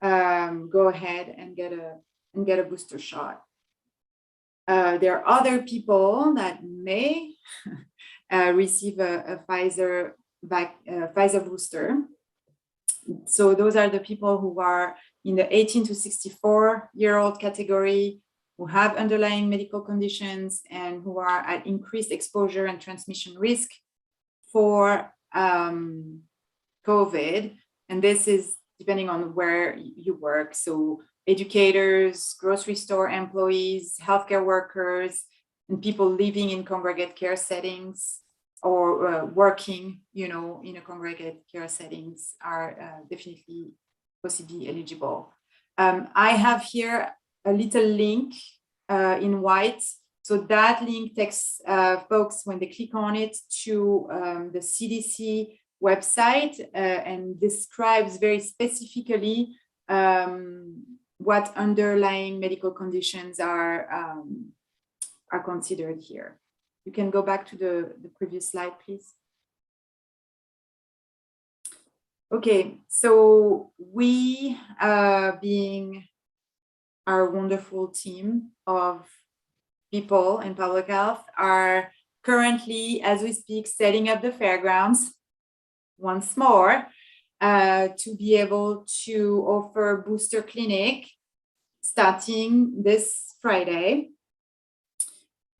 go ahead and get a booster shot. There are other people that may receive a Pfizer booster. So those are the people who are in the 18 to 64-year-old category, who have underlying medical conditions and who are at increased exposure and transmission risk for COVID. And this is depending on where you work. So educators, grocery store employees, healthcare workers, and people living in congregate care settings or working, in a congregate care settings are definitely possibly eligible. I have here a little link in white. So that link takes folks, when they click on it, to the CDC website and describes very specifically what underlying medical conditions are considered here. You can go back to the previous slide, please. Okay, so we, being our wonderful team of people in public health, are currently, as we speak, setting up the fairgrounds once more to be able to offer booster clinic starting this Friday.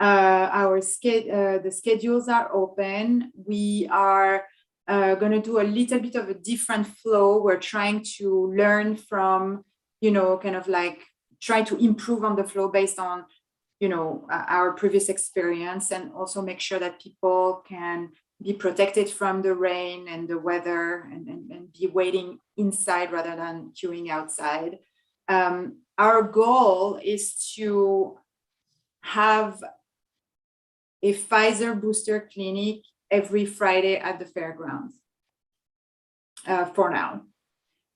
The schedules are open. We are going to do a little bit of a different flow. We're trying to learn from, kind of like try to improve on the flow based on, our previous experience, and also make sure that people can be protected from the rain and the weather and be waiting inside rather than queuing outside. Our goal is to have a Pfizer booster clinic every Friday at the fairgrounds for now.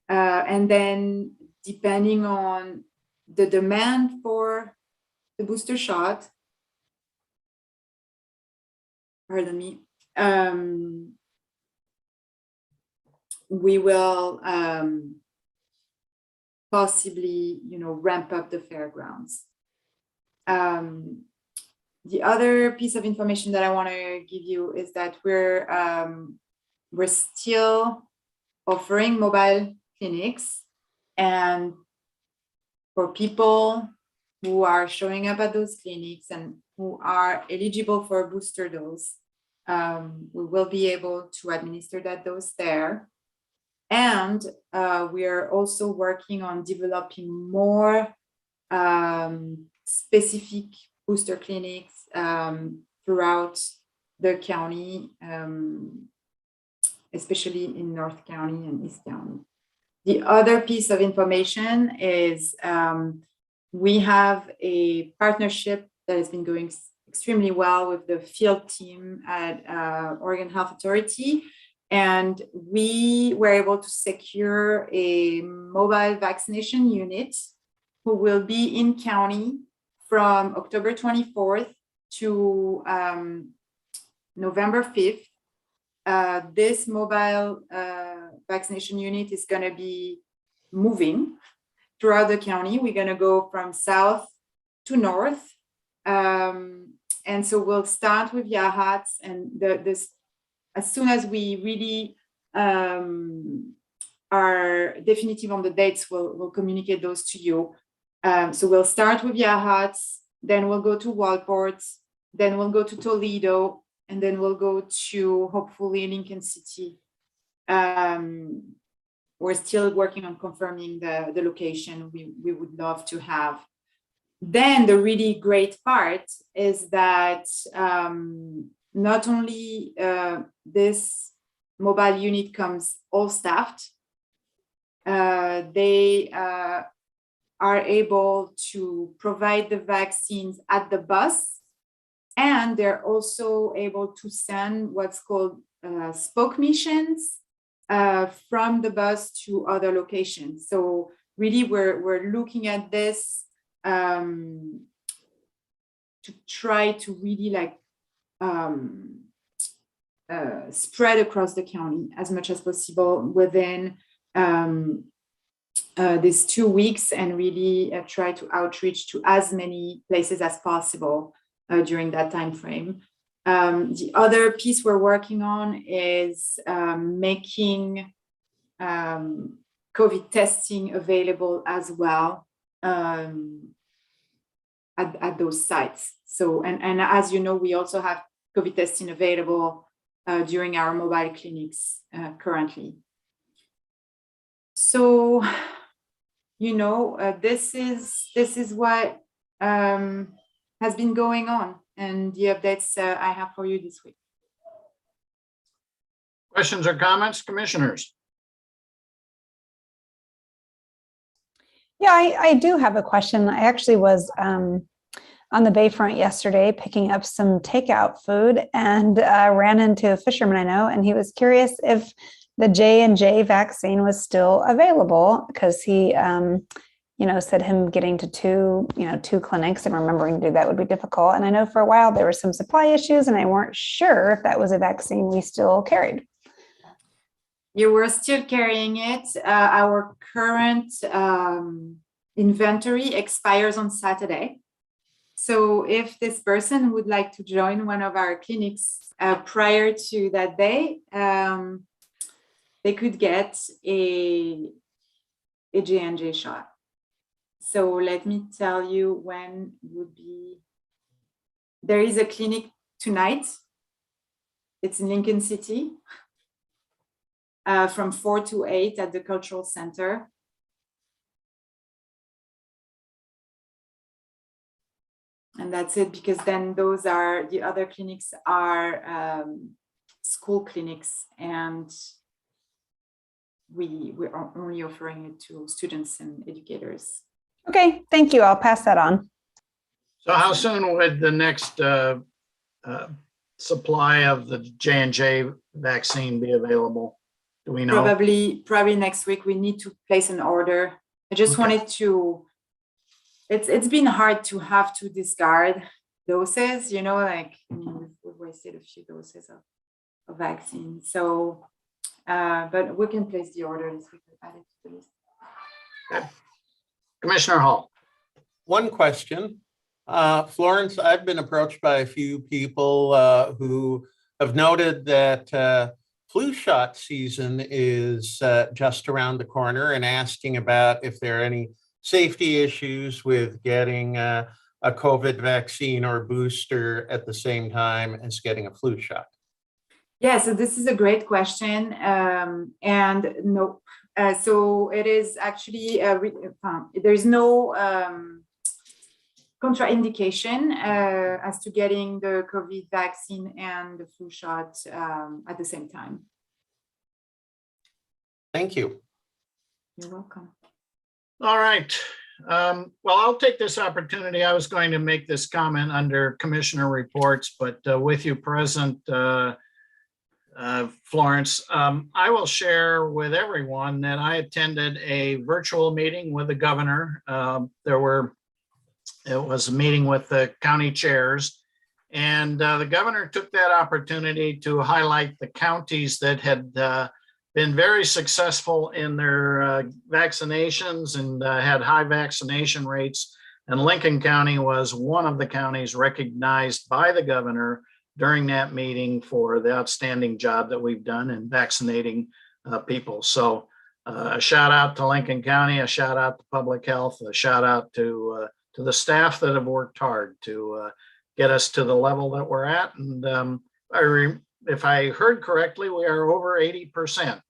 And then depending on the demand for the booster shot, pardon me, we will possibly, ramp up the fairgrounds. The other piece of information that I want to give you is that we're still offering mobile clinics, and for people who are showing up at those clinics and who are eligible for a booster dose, we will be able to administer that dose there. And we are also working on developing more specific booster clinics throughout the county, especially in North County and East County. The other piece of information is we have a partnership that has been going extremely well with the field team at Oregon Health Authority. And we were able to secure a mobile vaccination unit who will be in county from October 24th to November 5th. This mobile vaccination unit is going to be moving throughout the county. We're going to go from south to north. And so we'll start with Yachats, and this, as soon as we really are definitive on the dates, we'll communicate those to you. So we'll start with Yachats, then we'll go to Walport, then we'll go to Toledo, and then we'll go to hopefully Lincoln City. We're still working on confirming the location we would love to have. Then the really great part is that not only this mobile unit comes all staffed, they are able to provide the vaccines at the bus, and they're also able to send what's called spoke missions from the bus to other locations. So really we're looking at this to try to really like spread across the county as much as possible within these 2 weeks, and really try to outreach to as many places as possible during that time frame. The other piece we're working on is making COVID testing available as well at those sites. So, and as you know, we also have COVID testing available during our mobile clinics currently. So, this is what has been going on, and the updates I have for you this week. Questions or comments, commissioners? Yeah, I do have a question. I actually was on the Bayfront yesterday picking up some takeout food and ran into a fisherman I know, and he was curious if the J&J vaccine was still available because he, said him getting to two clinics and remembering to do that would be difficult. And I know for a while there were some supply issues, and I weren't sure if that was a vaccine we still carried. You were still carrying it. Our current inventory expires on Saturday. So if this person would like to join one of our clinics prior to that day, they could get a J&J shot. So let me tell you when would be. There is a clinic tonight. It's in Lincoln City. From 4 to 8 at the Cultural Center. And that's it, because then those are, the other clinics are school clinics, and we're only offering it to students and educators. Okay, thank you. I'll pass that on. So how soon would the next supply of the J&J vaccine be available? Do we know? Probably next week. We need to place an order. I just wanted to, it's been hard to have to discard doses, we've wasted a few doses of vaccine. So, but we can place the order this week. Okay. Commissioner Hall. One question. Florence, I've been approached by a few people who have noted that flu shot season is just around the corner, and asking about if there are any safety issues with getting a COVID vaccine or booster at the same time as getting a flu shot. Yeah, so this is a great question. And no, so it is actually, there's no contraindication as to getting the COVID vaccine and the flu shot at the same time. Thank you. You're welcome. All right. Well, I'll take this opportunity. I was going to make this comment under commissioner reports, but with you present, Florence, I will share with everyone that I attended a virtual meeting with the governor. It was a meeting with the county chairs, and the governor took that opportunity to highlight the counties that had been very successful in their vaccinations and had high vaccination rates. And Lincoln County was one of the counties recognized by the governor during that meeting for the outstanding job that we've done in vaccinating people. So a shout out to Lincoln County, a shout out to public health, a shout out to the staff that have worked hard to get us to the level that we're at. And if I heard correctly, we are over 80%.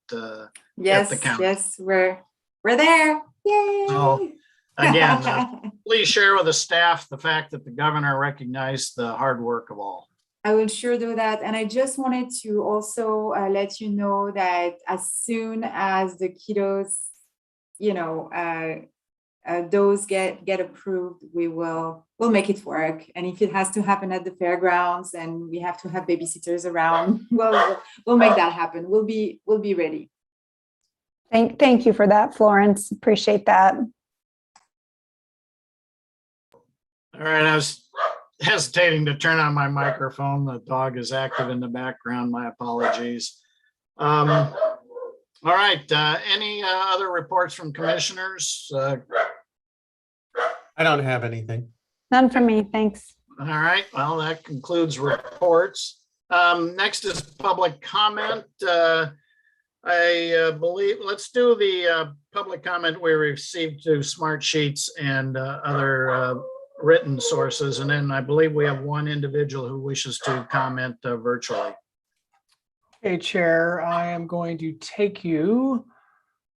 Yes, at the county. yes, we're there. Yay! So again, please share with the staff the fact that the governor recognized the hard work of all. I will sure do that. And I just wanted to also let you know that as soon as the kiddos, those get approved, we'll make it work. And if it has to happen at the fairgrounds and we have to have babysitters around, we'll make that happen. We'll be ready. Thank you for that, Florence. Appreciate that. All right, I was hesitating to turn on my microphone. The dog is active in the background. My apologies. All right, any other reports from commissioners? I don't have anything. None for me, thanks. All right, well, that concludes reports. Next is public comment. I believe, let's do the public comment we received through Smart Sheets and other written sources. And then I believe we have one individual who wishes to comment virtually. Okay, Chair, I am going to take you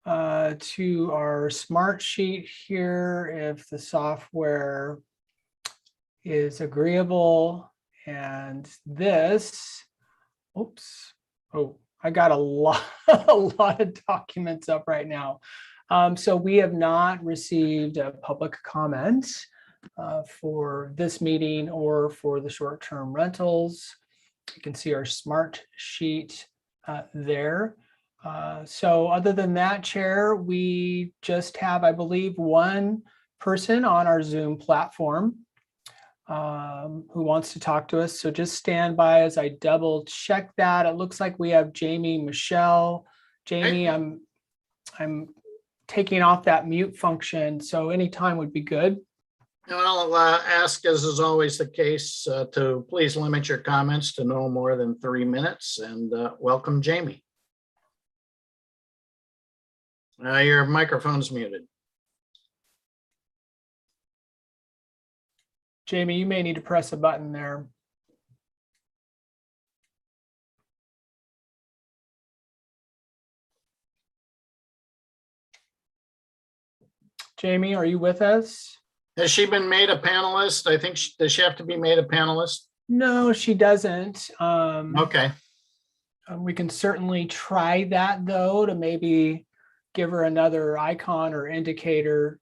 to our smart sheet here if the software is agreeable. And this, oops, oh, I got a lot, a lot of documents up right now. So we have not received a public comment for this meeting or for the short-term rentals. You can see our smart sheet there. So other than that, Chair, we just have, I believe, one person on our Zoom platform who wants to talk to us. So just stand by as I double check that. It looks like we have Jamie Michelle. Jamie, I'm taking off that mute function, so any time would be good. And I'll ask, as is always the case, to please limit your comments to no more than 3 minutes, and welcome, Jamie. Your microphone's muted. Jamie, you may need to press a button there. Jamie, are you with us? Has she been made a panelist? I think, does she have to be made a panelist? No, she doesn't. Okay. We can certainly try that, though, to maybe give her another icon or indicator.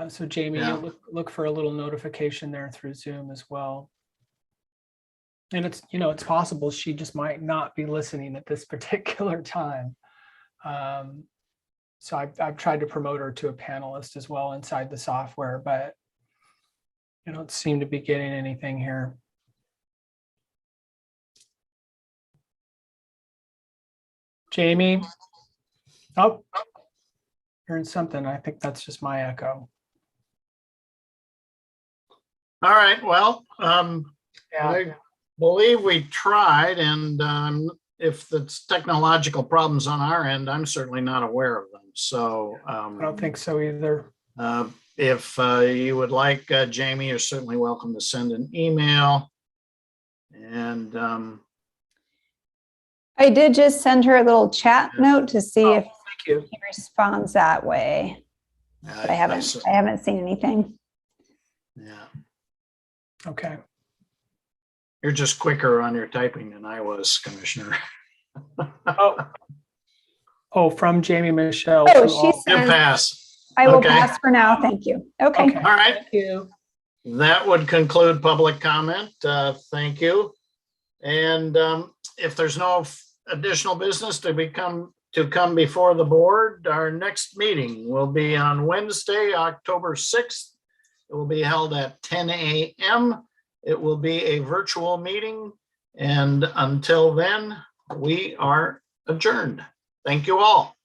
So Jamie, Yeah. you'll look for a little notification there through Zoom as well. And it's, you know, it's possible she just might not be listening at this particular time. So I've tried to promote her to a panelist as well inside the software, but I don't seem to be getting anything here. Jamie? Oh, hearing something. I think that's just my echo. All right. Well, Yeah. I believe we tried, and if it's technological problems on our end, I'm certainly not aware of them. So I don't think so either. if you would like, Jamie, you're certainly welcome to send an email. And I did just send her a little chat note to see if Thank you. she responds that way. But I haven't seen anything. Yeah, Okay. you're just quicker on your typing than I was, Commissioner. Oh, from Jamie Michelle. Oh, to she all- Good says, pass. I will Okay. pass for now. Thank you. Okay. Okay. All right. Thank you. That would conclude public comment. Thank you. And if there's no additional business to come before the board, our next meeting will be on Wednesday, October 6th. It will be held at 10 a.m. It will be a virtual meeting. And until then, we are adjourned. Thank you all.